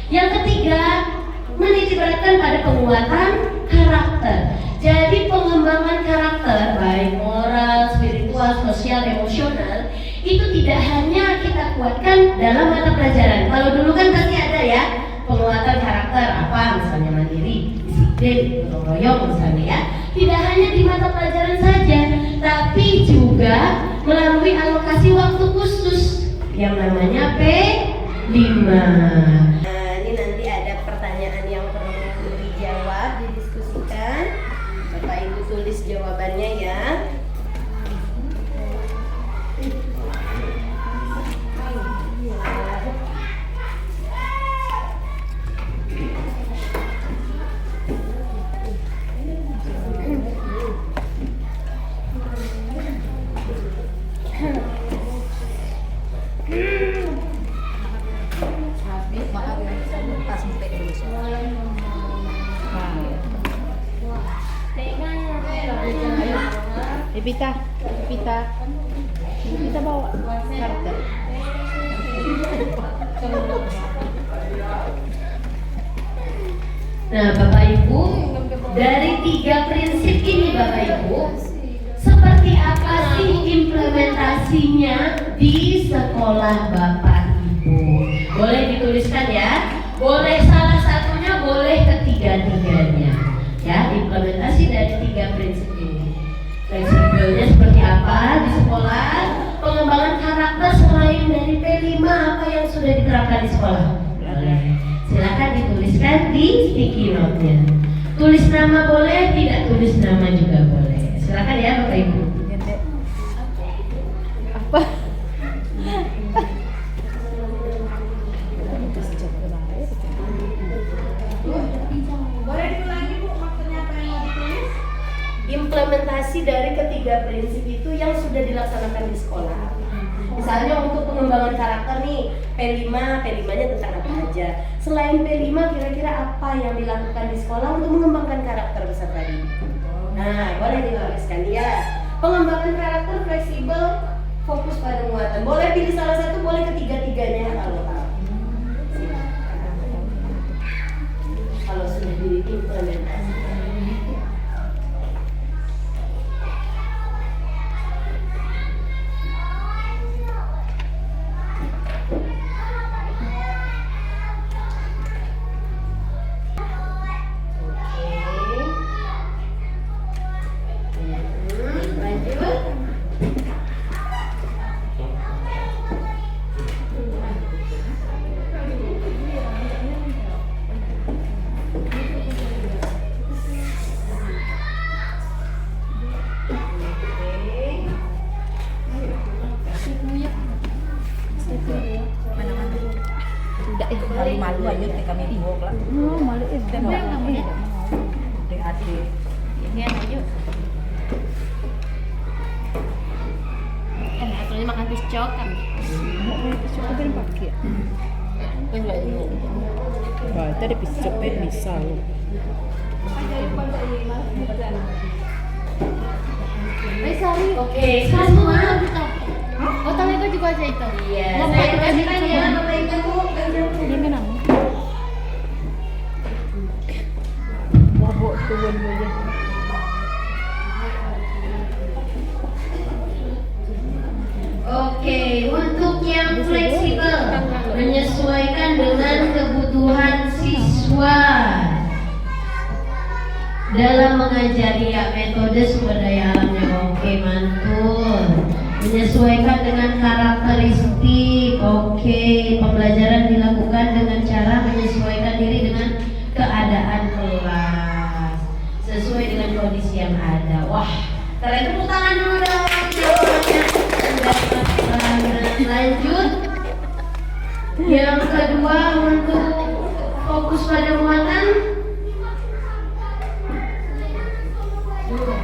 Yang ketiga, menitikberatkan pada penguatan karakter. Jadi pengembangan karakter baik moral, spiritual, sosial, emosional itu tidak hanya kita kuatkan dalam mata pelajaran. Kalau dulu kan pasti ada ya penguatan karakter apa, misalnya mandiri, disiplin, gotong royong misalnya ya. Tidak hanya di mata pelajaran saja, tapi juga melalui alokasi waktu khusus yang namanya P5. Nah, ini nanti ada pertanyaan yang perlu dijawab, didiskusikan. Bapak Ibu tulis jawabannya ya. Kita bawa karakter. Nah, Bapak Ibu, dari 3 prinsip ini Bapak Ibu, seperti apa sih implementasinya di sekolah Bapak Ibu? Boleh dituliskan ya, boleh salah satunya, boleh ketiga-tiganya ya, implementasi dari 3 prinsip ini. Fleksibelnya seperti apa di sekolah, pengembangan karakter selain dari P5 apa yang sudah diterapkan di sekolah. Boleh, silakan dituliskan di sticky note-nya. Tulis nama boleh, tidak tulis nama juga boleh. Silakan ya Bapak Ibu. Apa? Boleh diulangi Bu, maksudnya apa yang mau ditulis? Implementasi dari ketiga prinsip itu yang sudah dilaksanakan di sekolah. Misalnya untuk pengembangan karakter nih, P5-nya tentang apa aja. Selain P5 kira-kira apa yang dilakukan di sekolah untuk mengembangkan karakter peserta didik? Nah, boleh dituliskan ya. Pengembangan karakter fleksibel, fokus pada muatan. Boleh pilih salah satu, boleh ketiga-tiganya kalau tahu. Kalau sudah diimplementasi. Malu aja kami dibawa lah. Malu itu adik. Ini aja. Atau ini makan piscok kan? Mau piscok kan pakai. Wah, tadi piscok bisa loh. Oke, semua. Botol itu juga aja itu. Iya. Saya kasihkan ya Bapak Ibu. Ini kan Oke, untuk yang fleksibel menyesuaikan dengan kebutuhan siswa dalam mengajari ya metode sumber daya alamnya. Oke, mantul. Menyesuaikan dengan karakteristik. Oke, pembelajaran dilakukan dengan cara menyesuaikan diri dengan keadaan kelas sesuai dengan kondisi yang ada. Wah, kalian tepuk tangan dulu dong. Jawabannya lanjut. Yang kedua untuk fokus pada muatan. Belum.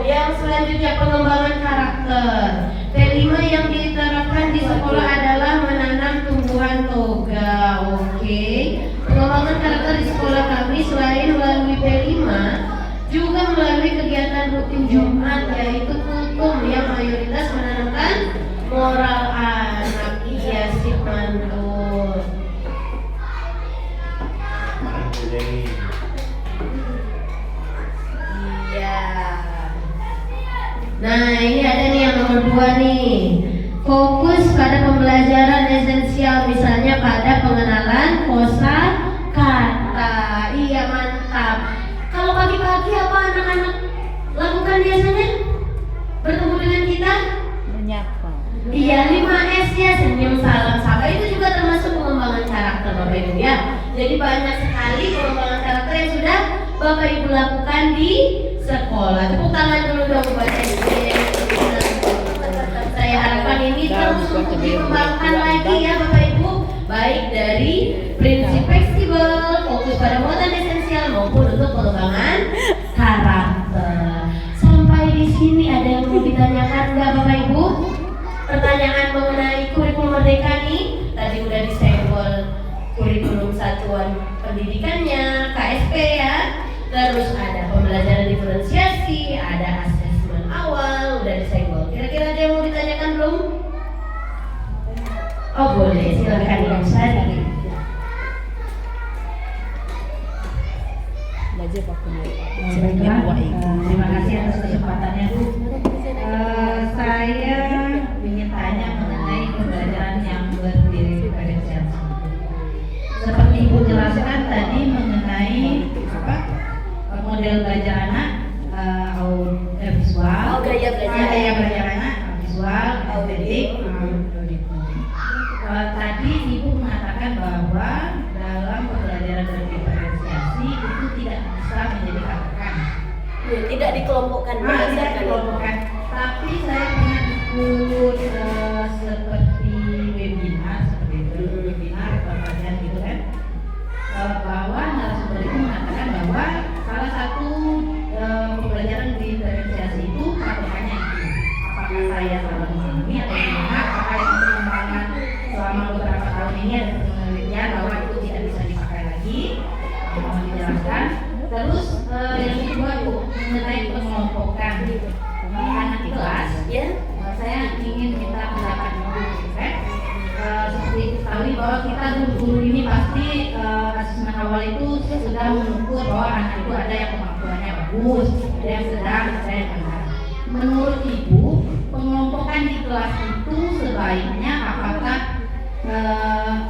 Yang selanjutnya pengembangan karakter. T5 yang diterapkan di sekolah adalah menanam tumbuhan toga. Oke. Pengembangan karakter di sekolah kami selain melalui P5 juga melalui kegiatan rutin Jumat, yaitu kultum yang mayoritas menanamkan moral anak. Iya sih, mantul. Iya. Nah, ini ada nih yang nomor 2 nih. Fokus pada pembelajaran esensial, misalnya pada pengenalan kosa kata. Iya, mantap. Kalau pagi-pagi apa anak-anak lakukan biasanya? Bertemu dengan kita? Menyapa. Iya, 5S ya, senyum, salam, sapa. Itu juga termasuk pengembangan karakter Bapak Ibu ya. Jadi banyak sekali pengembangan karakter yang sudah Bapak Ibu lakukan di sekolah. Tepuk tangan dulu dong buat saya harapkan ini terus untuk dikembangkan lagi ya Bapak Ibu, baik dari prinsip fleksibel, fokus pada muatan esensial maupun untuk pengembangan karakter. Sampai di sini ada yang mau ditanyakan nggak Bapak Ibu? Pertanyaan mengenai kurikulum merdeka nih, tadi udah disenggol kurikulum satuan pendidikannya, KSP ya. Terus ada pembelajaran diferensiasi, ada asesmen awal, udah disenggol. Kira-kira ada yang mau ditanyakan belum? Oh boleh, silakan Ibu Sari. Terima kasih atas kesempatannya Bu. Saya ingin tanya mengenai pembelajaran yang berdiferensiasi. Seperti Ibu jelaskan tadi mengenai model belajar anak visual, gaya belajar anak visual, auditif. Tadi Ibu mengatakan bahwa dalam pembelajaran berdiferensiasi itu tidak bisa menjadi katakan. Tidak dikelompokkan. Tidak dikelompokkan. Tapi saya pernah ikut seperti webinar, seperti itu, webinar pelatihan gitu kan, bahwa narasumber itu mengatakan bahwa salah satu pembelajaran diferensiasi itu patokannya itu. Apakah saya salah memahami atau gimana? Apakah yang pengembangan selama beberapa tahun ini ada penelitian bahwa itu tidak bisa dipakai lagi? Mohon dijelaskan. Terus yang kedua Bu, mengenai pengelompokan anak di kelas, ya, saya ingin minta pendapat Ibu kan? Seperti ketahui bahwa kita guru-guru ini pasti asesmen awal itu sudah mengukur bahwa anak itu ada yang kemampuannya bagus, ada yang sedang, ada yang rendah. Menurut Ibu, pengelompokan di kelas itu sebaiknya apakah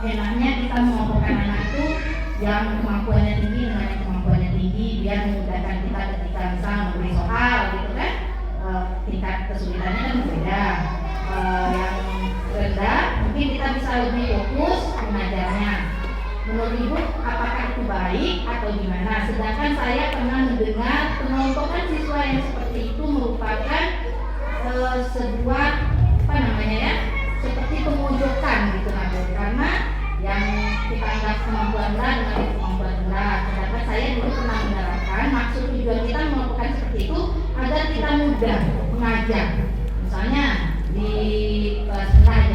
enaknya kita mengelompokkan anak itu yang kemampuannya tinggi dengan yang kemampuannya tinggi biar memudahkan kita ketika misal memberi soal gitu kan, tingkat kesulitannya kan berbeda. Yang rendah mungkin kita bisa lebih fokus mengajarnya. Menurut Ibu apakah itu baik atau gimana? Sedangkan saya pernah mendengar pengelompokan siswa yang seperti itu merupakan sebuah seperti pemojokan gitu Nabi, karena yang kita anggap kemampuan rendah dengan kemampuan rendah. Sedangkan saya dulu pernah menerapkan maksud tujuan kita mengelompokkan seperti itu agar kita mudah mengajar. Misalnya di kelas rendah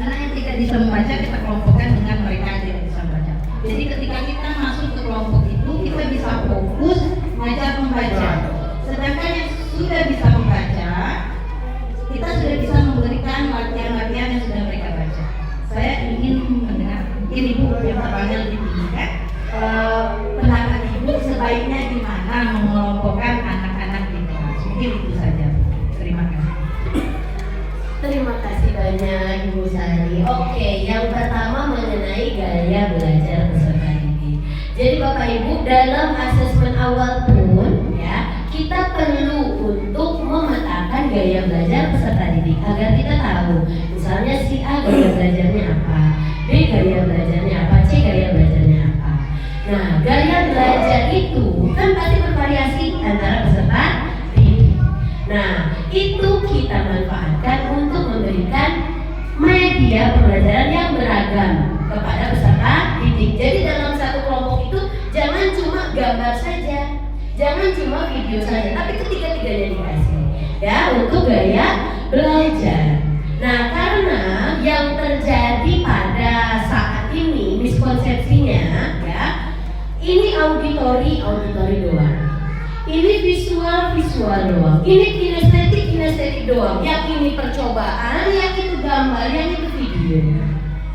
anak yang tidak bisa membaca kita kelompokkan dengan mereka yang tidak bisa membaca. Jadi ketika kita masuk ke kelompok itu kita bisa fokus mengajar membaca. Sedangkan yang sudah bisa membaca kita sudah bisa memberikan latihan-latihan yang sudah mereka baca. Saya ingin mendengar mungkin Ibu yang terpanggil lebih tinggi kan, pendapat Ibu sebaiknya mengenai gaya belajar peserta didik. Jadi Bapak Ibu, dalam asesmen awal pun ya, kita perlu untuk memetakan gaya belajar peserta didik agar kita tahu, misalnya si A gaya belajarnya apa, B gaya belajarnya apa, C gaya belajarnya apa. Nah, gaya belajar itu kan pasti bervariasi antara peserta didik. Nah, itu kita manfaatkan untuk memberikan media pembelajaran yang beragam kepada peserta didik. Jadi dalam satu kelompok itu jangan cuma gambar saja, jangan cuma video saja, tapi ketiga-tiganya dikasih ya untuk gaya belajar. Nah, karena yang terjadi pada saat ini miskonsepsinya ya, ini auditori doang, ini visual doang, ini kinestetik doang, yang ini percobaan, yang itu gambar, yang itu video.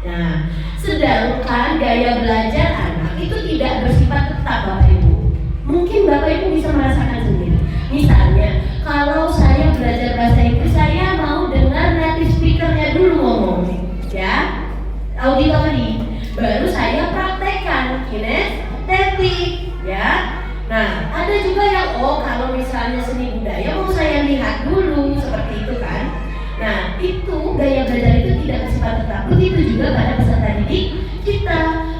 Nah, sedangkan gaya belajar anak itu tidak bersifat tetap Bapak Ibu. Mungkin Bapak Ibu bisa merasakan sendiri. Misalnya, kalau saya belajar bahasa Inggris, saya mau dengar native speakernya dulu ngomong, ya, auditori, baru saya praktekkan kinestetik, ya. Nah, ada juga yang kalau misalnya seni budaya mau saya lihat dulu, seperti itu kan. Nah, itu gaya belajar itu tidak bersifat tetap. Begitu juga pada peserta didik kita.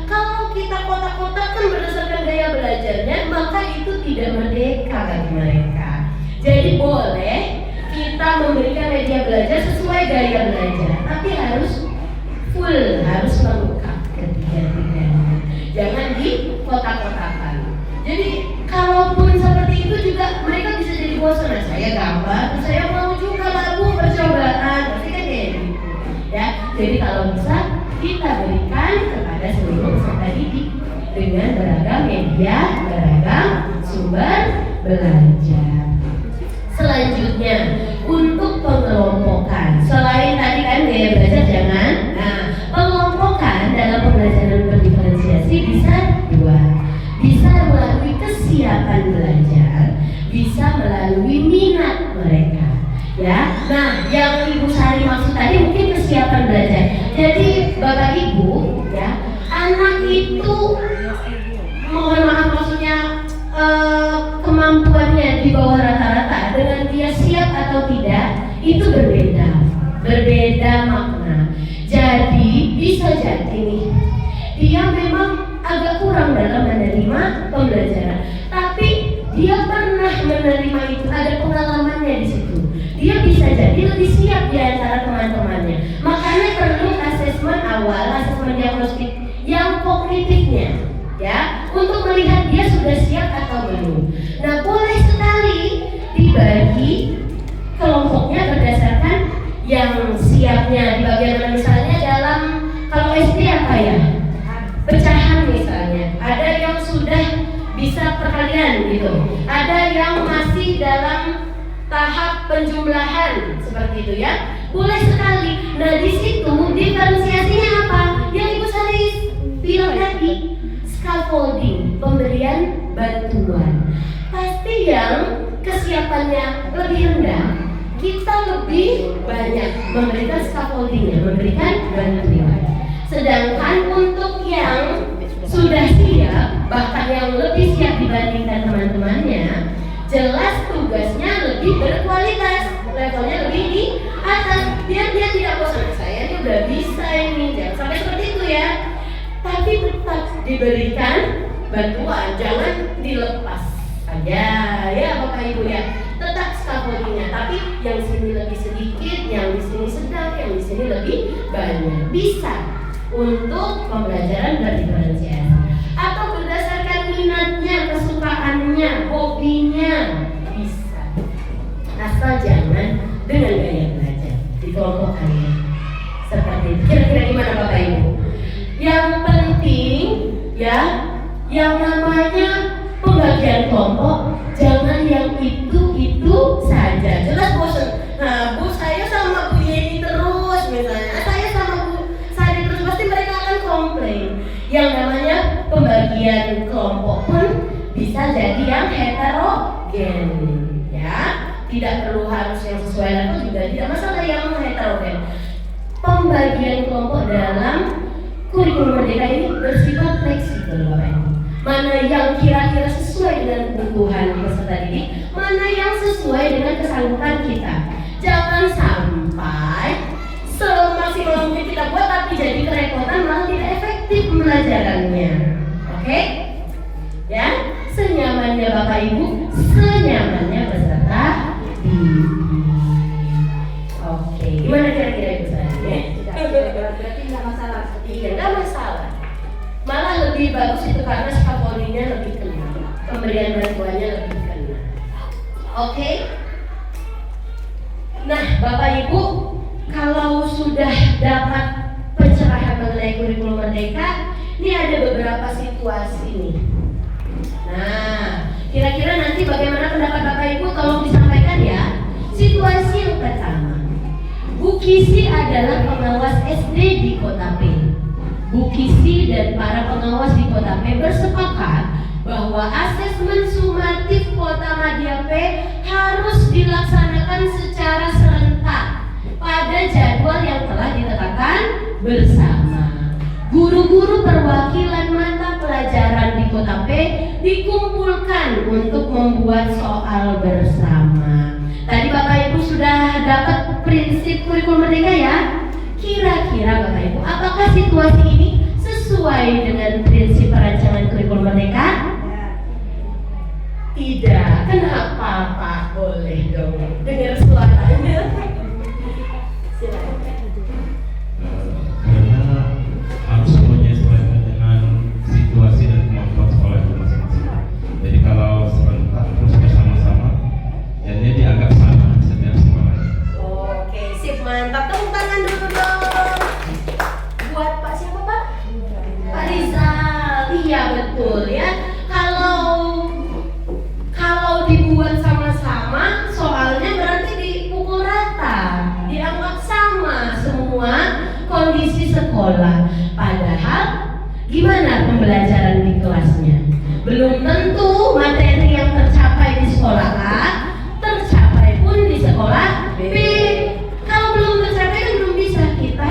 Kalau kita kotak-kotakan berdasarkan gaya belajarnya, maka itu tidak merdeka bagi mereka. Jadi boleh kita memberikan media belajar sesuai gaya belajar, tapi harus full, harus lengkap ketiga-tiganya. Jangan di kotak-kotakan. Jadi kalaupun seperti itu juga mereka bisa jadi bosan. Nah, saya gambar, saya mau juga lagu percobaan, pasti kan kayak gitu ya. Jadi kalau bisa kita berikan kepada seluruh peserta didik dengan beragam media, beragam sumber belajar. Selanjutnya untuk pengelompokan, selain tadi kan gaya belajar jangan. Nah, pengelompokan dalam pembelajaran berdiferensiasi bisa dua. Bisa melalui kesiapan belajar, bisa melalui minat mereka, ya. Nah, yang Ibu Sari maksud tadi mungkin kesiapan belajar. Jadi Bapak Ibu, ya, anak itu, mohon maaf maksudnya kemampuannya di bawah rata-rata dengan dia siap atau tidak itu berbeda makna. Jadi bisa jadi nih, dia memang agak kurang dalam menerima pembelajaran, tapi dia pernah menerima itu, ada pengalamannya di situ. Dia bisa jadi lebih siap di antara teman-temannya. Makanya perlu asesmen awal, asesmen diagnostik yang kognitifnya, ya, untuk melihat dia sudah siap atau belum. Nah, boleh sekali dibagi kelompoknya berdasarkan yang siapnya di bagian mana. Misalnya dalam, kalau SD apa ya? Pecahan misalnya, ada yang sudah bisa perkalian gitu, ada yang masih dalam tahap penjumlahan seperti itu ya, boleh sekali. Nah, di situ diferensiasinya apa? Yang Ibu Sari bilang tadi, scaffolding, pemberian bantuan. Pasti yang kesiapannya lebih rendah, kita lebih banyak memberikan scaffoldingnya, memberikan bantuan. Sedangkan untuk yang sudah siap, bahkan yang lebih siap dibandingkan teman-temannya, jelas tugasnya lebih berkualitas, levelnya lebih di atas, biar dia tidak bosan. Saya ini udah bisa ini, jangan sampai seperti itu ya. Tapi tetap diberikan bantuan, jangan dilepas aja ya Bapak Ibu ya. Tetap scaffoldingnya, tapi yang sini lebih sedikit, yang di sini sedang, yang di sini lebih banyak. Bisa untuk pembelajaran berdiferensiasi atau berdasarkan minatnya, kesukaannya, hobinya, bisa. Asal jangan dengan gaya belajar dikelompokkannya seperti itu. Kira-kira gimana Bapak Ibu? Yang penting ya, yang namanya pembagian kelompok jangan yang itu saja. Jelas bosan. Nah, Bu saya sama Bu Yeni terus misalnya, saya sama Bu Sari terus, pasti mereka akan komplain. Yang namanya pembagian kelompok pun bisa jadi yang heterogen, ya. Tidak perlu harus yang sesuai level, juga tidak masalah yang heterogen. Pembagian kelompok dalam kurikulum Merdeka ini bersifat fleksibel Bapak Ibu. Mana yang kira-kira sesuai dengan kebutuhan peserta didik, mana yang sesuai dengan kesanggupan kita. Jangan sampai semaksimal mungkin kita buat tapi jadi kerepotan malah tidak efektif pembelajarannya. Oke? Ya, senyamannya Bapak Ibu, senyamannya peserta didik. Oke, gimana kira-kira Ibu saya? Berarti nggak masalah. Iya, nggak masalah. Malah lebih bagus itu karena scaffoldingnya lebih kena, pemberian bantuannya lebih kena. Oke? Nah, Bapak Ibu, kalau sudah dapat pencerahan mengenai kurikulum Merdeka, ini ada beberapa situasi nih. Nah, kira-kira nanti bagaimana pendapat Bapak Ibu? Tolong disampaikan ya. Situasi yang pertama, Bu Kisi adalah pengawas SD di Kota P. Bu Kisi dan para pengawas di Kota P bersepakat bahwa asesmen sumatif Kota Madya P harus dilaksanakan secara serentak pada jadwal yang telah ditetapkan bersama. Guru-guru perwakilan mata pelajaran di Kota P dikumpulkan untuk membuat soal bersama. Tadi Bapak Ibu sudah dapat prinsip kurikulum Merdeka ya? Kira-kira Bapak Ibu, apakah situasi ini sesuai dengan prinsip perancangan kurikulum Merdeka? Tidak. Kenapa Pak? Boleh dong dengar suaranya. Silakan. Karena harus menyesuaikan dengan situasi dan kemampuan sekolah itu masing-masing. Jadi kalau serentak terus bersama-sama, ya dia dianggap sama setiap sekolahnya. Oke, sip, mantap. Tepuk tangan dulu dong. Buat Pak siapa Pak? Pak Rizal. Iya betul ya. Kalau dibuat sama-sama, soalnya berarti dipukul rata, dianggap sama semua kondisi sekolah. Padahal gimana pembelajaran di kelasnya? Belum tentu materi yang tercapai di sekolah A tercapai pun di sekolah B. Kalau belum tercapai kan belum bisa kita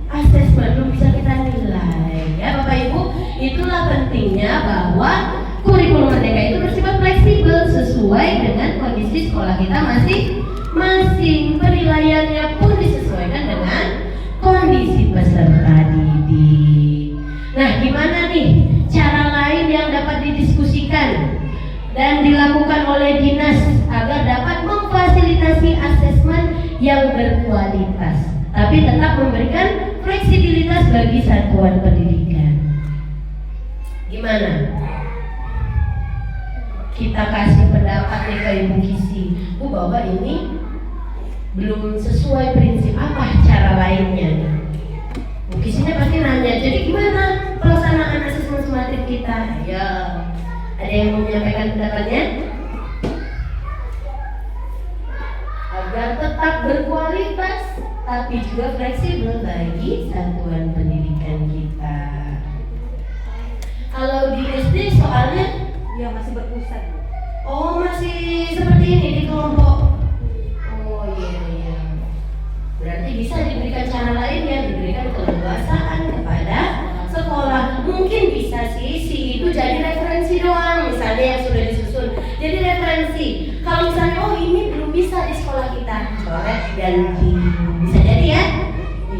asesmen, belum bisa kita nilai. Ya Bapak Ibu, itulah pentingnya bahwa kurikulum Merdeka itu bersifat fleksibel sesuai dengan kondisi sekolah kita masing-masing. Penilaiannya pun disesuaikan dengan kondisi peserta didik. Nah, gimana nih cara lain yang dapat didiskusikan dan dilakukan oleh dinas agar dapat memfasilitasi asesmen yang berkualitas, tapi tetap memberikan fleksibilitas bagi satuan pendidikan? Gimana? Kita kasih pendapat nih ke Ibu Kisi, Bu, bahwa ini belum sesuai prinsip, apa cara lainnya? Bu Kisinya pasti nanya, jadi gimana pelaksanaan asesmen sumatif kita? Ya, ada yang mau menyampaikan pendapatnya? Agar tetap berkualitas, tapi juga fleksibel bagi satuan pendidikan kita. Kalau di SD soalnya Ya masih berpusat. oh masih seperti ini di kelompok. Oh iya. Berarti bisa diberikan cara lain ya, diberikan keleluasaan kepada sekolah. Mungkin bisa sih si itu jadi referensi doang, misalnya yang sudah disusun. Jadi referensi. Kalau misalnya oh ini belum bisa di sekolah kita, coret ganti. Bisa jadi ya?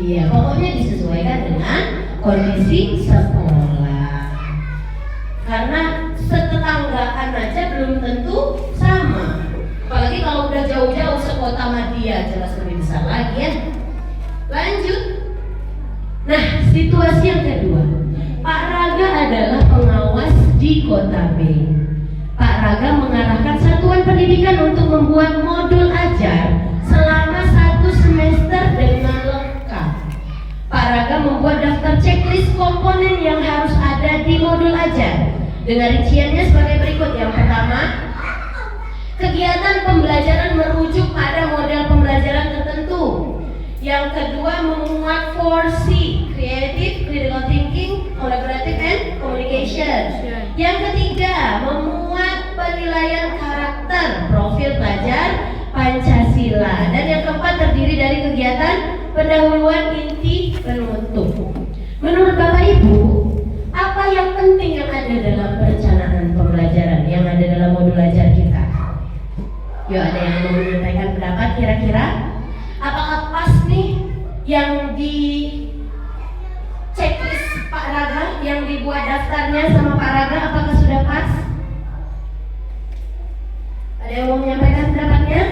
Iya, pokoknya disesuaikan dengan kondisi sekolah. Karena setetanggaan aja belum tentu sama. Apalagi kalau udah jauh-jauh sekota Madya, jelas lebih besar lagi ya. Lanjut. Nah, situasi yang kedua, Pak Raga adalah pengawas di Kota B. Pak Raga mengarahkan satuan pendidikan untuk membuat modul ajar selama 1 semester dengan lengkap. Pak Raga membuat daftar checklist komponen yang harus ada di modul ajar dengan rinciannya sebagai berikut. Yang pertama, kegiatan pembelajaran merujuk pada model pembelajaran tertentu. Yang kedua, memuat 4C, creative, critical thinking, collaborative, and communication. Yang ketiga, memuat penilaian karakter, profil pelajar Pancasila. Dan yang keempat terdiri dari kegiatan pendahuluan, inti, penutup. Menurut Bapak Ibu, apa yang penting yang ada dalam perencanaan pembelajaran yang ada dalam modul ajar kita? Yuk, ada yang mau menyampaikan pendapat kira-kira? Apakah pas nih yang di checklist Pak Raga, yang dibuat daftarnya sama Pak Raga, apakah sudah pas? Ada yang mau menyampaikan pendapatnya?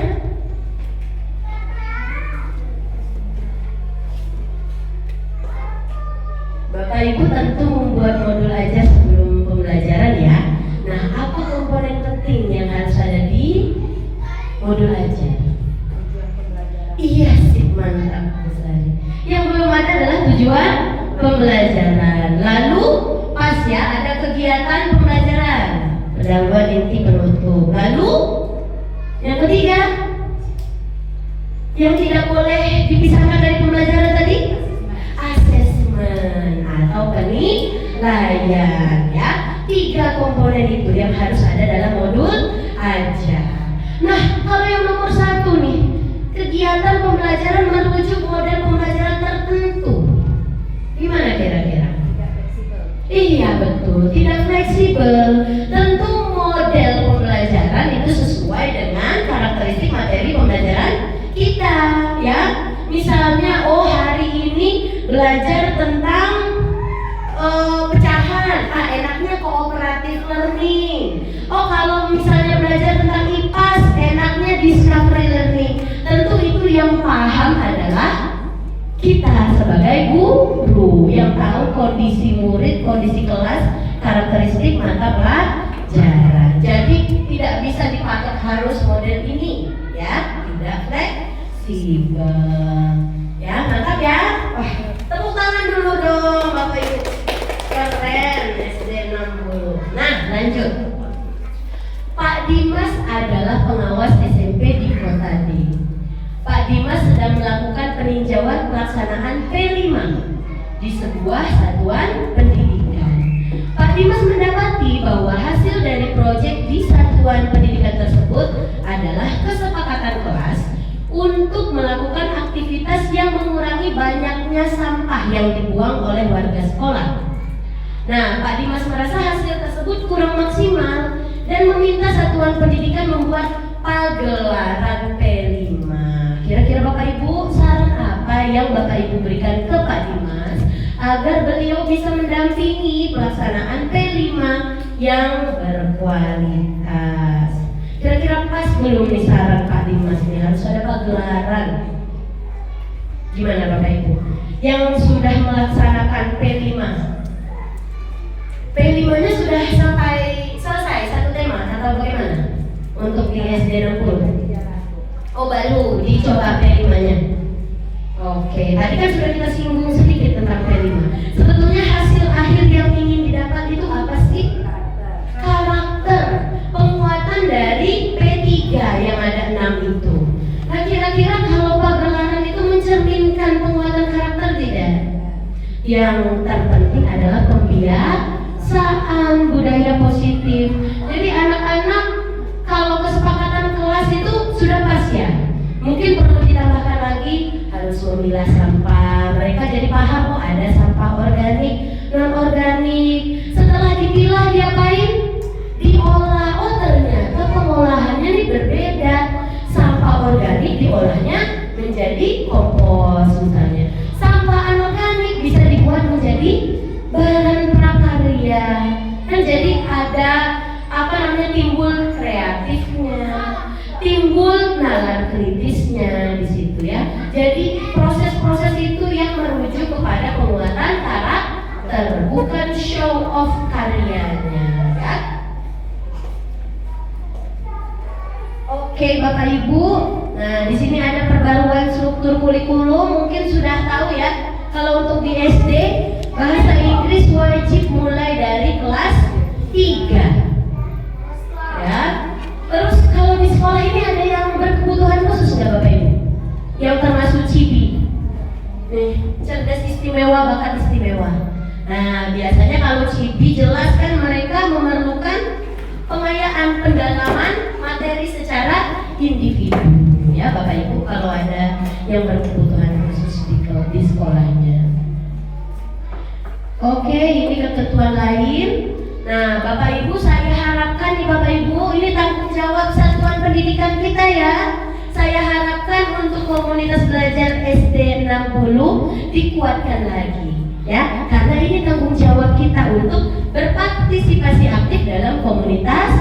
Bapak Ibu tentu membuat modul aja sebelum pembelajaran ya. Nah, apa komponen penting yang harus ada di modul aja? Iya sih, mantap sekali. Yang belum ada adalah tujuan pembelajaran. Lalu pas ya, ada kegiatan pembelajaran, pendahuluan inti penutup. Lalu yang ketiga, yang tidak boleh dipisahkan dari pembelajaran tadi, asesmen atau penilaian ya. 3 komponen itu yang harus ada dalam modul aja. Nah, kalau yang nomor 1 nih, kegiatan pembelajaran merujuk model pembelajaran tertentu, gimana kira-kira? Iya betul, tidak fleksibel. Tentu model pembelajaran itu sesuai dengan karakteristik materi pembelajaran kita ya. Misalnya, oh hari ini belajar tentang pecahan, enaknya cooperative learning. Oh kalau misalnya belajar tentang IPAS, enaknya discovery learning. Tentu itu yang paham adalah kita sebagai guru yang tahu kondisi murid, kondisi kelas, karakteristik mata pelajaran. Jadi tidak bisa dipatok harus model ini ya, tidak fleksibel. Ya, mantap ya. Wah, tepuk tangan dulu dong Bapak Ibu. Keren, SD 60. Nah, lanjut. Pak Dimas adalah pengawas SMP di Kota D. Pak Dimas sedang melakukan peninjauan pelaksanaan P5 di sebuah satuan pendidikan. Pak Dimas mendapati bahwa hasil dari proyek di satuan pendidikan tersebut adalah kesepakatan kelas untuk melakukan aktivitas yang mengurangi banyaknya sampah yang dibuang oleh warga sekolah. Nah, Pak Dimas merasa hasil tersebut kurang maksimal dan meminta satuan pendidikan membuat pagelaran P5. Kira-kira Bapak Ibu saran apa yang Bapak Ibu berikan ke Pak Dimas agar beliau bisa mendampingi pelaksanaan P5 yang berkualitas? Kira-kira pas belum nih saran Pak Dimas ini? Harus ada pagelaran. Gimana Bapak Ibu yang sudah melaksanakan P5? P5-nya sudah sampai selesai satu tema atau bagaimana? Untuk di SD 60. Oh baru dicoba P5-nya. Oke, tadi kan sudah kita singgung sedikit tentang P5. Sebetulnya hasil akhir yang ingin didapat itu apa sih? Karakter, penguatan dari P3 yang ada 6 itu. Nah kira-kira kalau pagelaran itu mencerminkan penguatan karakter tidak? Yang terpenting adalah pembiasaan budaya positif. Jadi anak-anak kalau kesepakatan kelas itu sudah pas ya. Mungkin perlu ditambahkan lagi harus memilah sampah. Mereka jadi paham oh ada sampah organik, non organik. Setelah dipilah diapain? Diolah. Oh ternyata pengolahannya ini berbeda. Sampah organik diolahnya menjadi kompos misalnya. Sampah anorganik bisa dibuat menjadi bahan prakarya. Dan jadi ada timbul kreatifnya, timbul nalar kritisnya di situ ya. Jadi proses-proses itu yang merujuk kepada penguatan karakter, bukan show off karyanya ya. Oke Bapak Ibu, nah di sini ada perbaruan struktur kurikulum, mungkin sudah tahu ya. Kalau untuk di SD bahasa Inggris wajib mulai dari kelas 3. Ya. Terus kalau di sekolah ini ada yang berkebutuhan khusus nggak Bapak Ibu? Yang termasuk CIBI, cerdas istimewa, bakat istimewa. Nah biasanya kalau CIBI jelas kan mereka memerlukan pengayaan pendalaman materi secara individu. Ya Bapak Ibu kalau ada yang berkebutuhan khusus di sekolahnya. Oke, ini ketentuan lain. Nah, Bapak Ibu, saya harapkan nih Bapak Ibu, ini tanggung jawab satuan pendidikan kita ya. Saya harapkan untuk komunitas belajar SD 60 dikuatkan lagi ya, karena ini tanggung jawab kita untuk berpartisipasi aktif dalam komunitas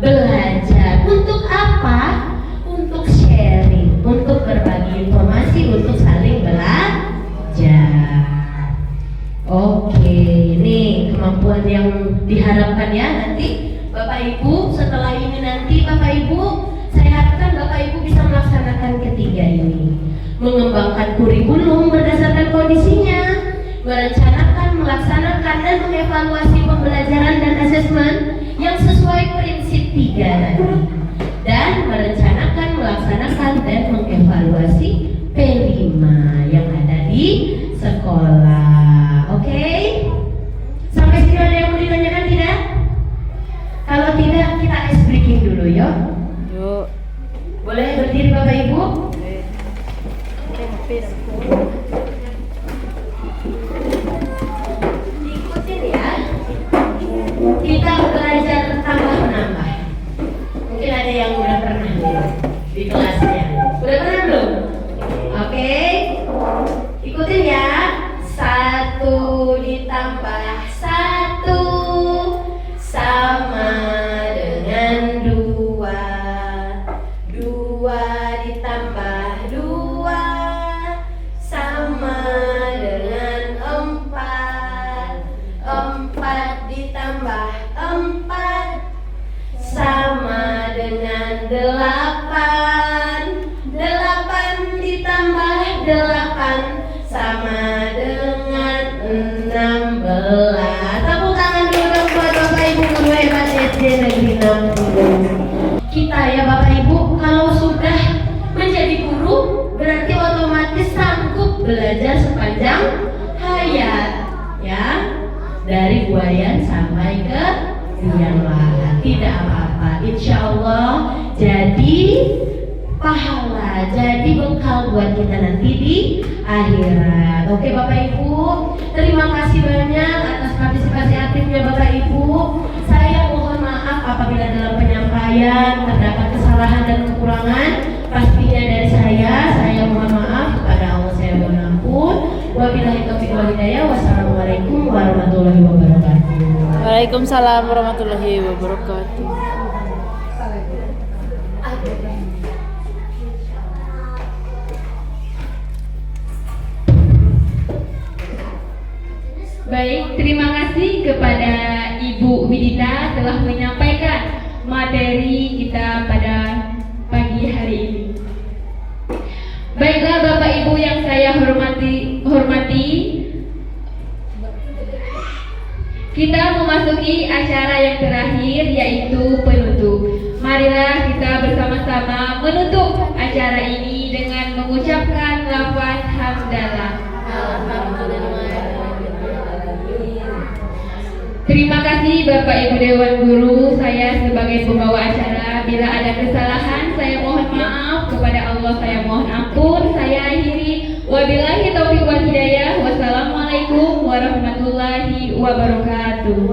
belajar. Untuk apa? Untuk sharing, untuk berbagi informasi, untuk saling belajar. Oke, ini kemampuan yang diharapkan ya nanti Bapak Ibu. Setelah ini nanti Bapak Ibu, saya harapkan Bapak Ibu bisa melaksanakan ketiga ini, mengembangkan kurikulum berdasarkan kondisinya, merencanakan, melaksanakan, dan mengevaluasi pembelajaran dan asesmen yang sesuai prinsip 3 tadi, dan merencanakan, melaksanakan, dan mengevaluasi P5 yang ada di sekolah. Oke? Sampai sini ada yang mau ditanyakan tidak? Kalau tidak, kita ice breaking dulu ya. Yuk. Boleh berdiri Bapak Ibu? Ikutin ya. Kita belajar tambah menambah. Mungkin ada yang udah pernah di kelasnya. Udah pernah belum? Oke. Ikutin ya. 1 ditambah 1 sama dengan 2. 2 ditambah 2 sama dengan 4. 4 ditambah 4 sama dengan 8. 8 ditambah 8 sama dengan 16. Tepuk tangan dulu dong buat Bapak Ibu guru hebat SD Negeri 60. Kita ya Bapak Ibu, kalau sudah menjadi guru berarti otomatis sanggup belajar sepanjang hayat ya, dari buayan sampai ke liang lahat. Tidak apa-apa, insya Allah jadi pahala, jadi bekal buat kita nanti di akhirat. Oke Bapak Ibu, terima kasih banyak atas partisipasi aktifnya Bapak Ibu. Saya mohon maaf apabila dalam penyampaian terdapat kesalahan dan kekurangan. Pastinya dari saya mohon maaf, kepada Allah saya mohon ampun. Wabillahi taufiq wal hidayah. Wassalamualaikum warahmatullahi wabarakatuh. Waalaikumsalam warahmatullahi wabarakatuh. Baik, terima kasih kepada Ibu Widita telah menyampaikan materi kita pada pagi hari ini. Baiklah Bapak Ibu yang saya hormati, kita memasuki acara yang terakhir yaitu penutup. Marilah kita bersama-sama menutup acara ini dengan mengucapkan lafaz hamdalah. Terima kasih Bapak Ibu Dewan Guru, saya sebagai pembawa acara. Bila ada kesalahan saya mohon maaf, kepada Allah saya mohon ampun. Saya akhiri, wabillahi taufiq wal hidayah. Wassalamualaikum warahmatullahi wabarakatuh.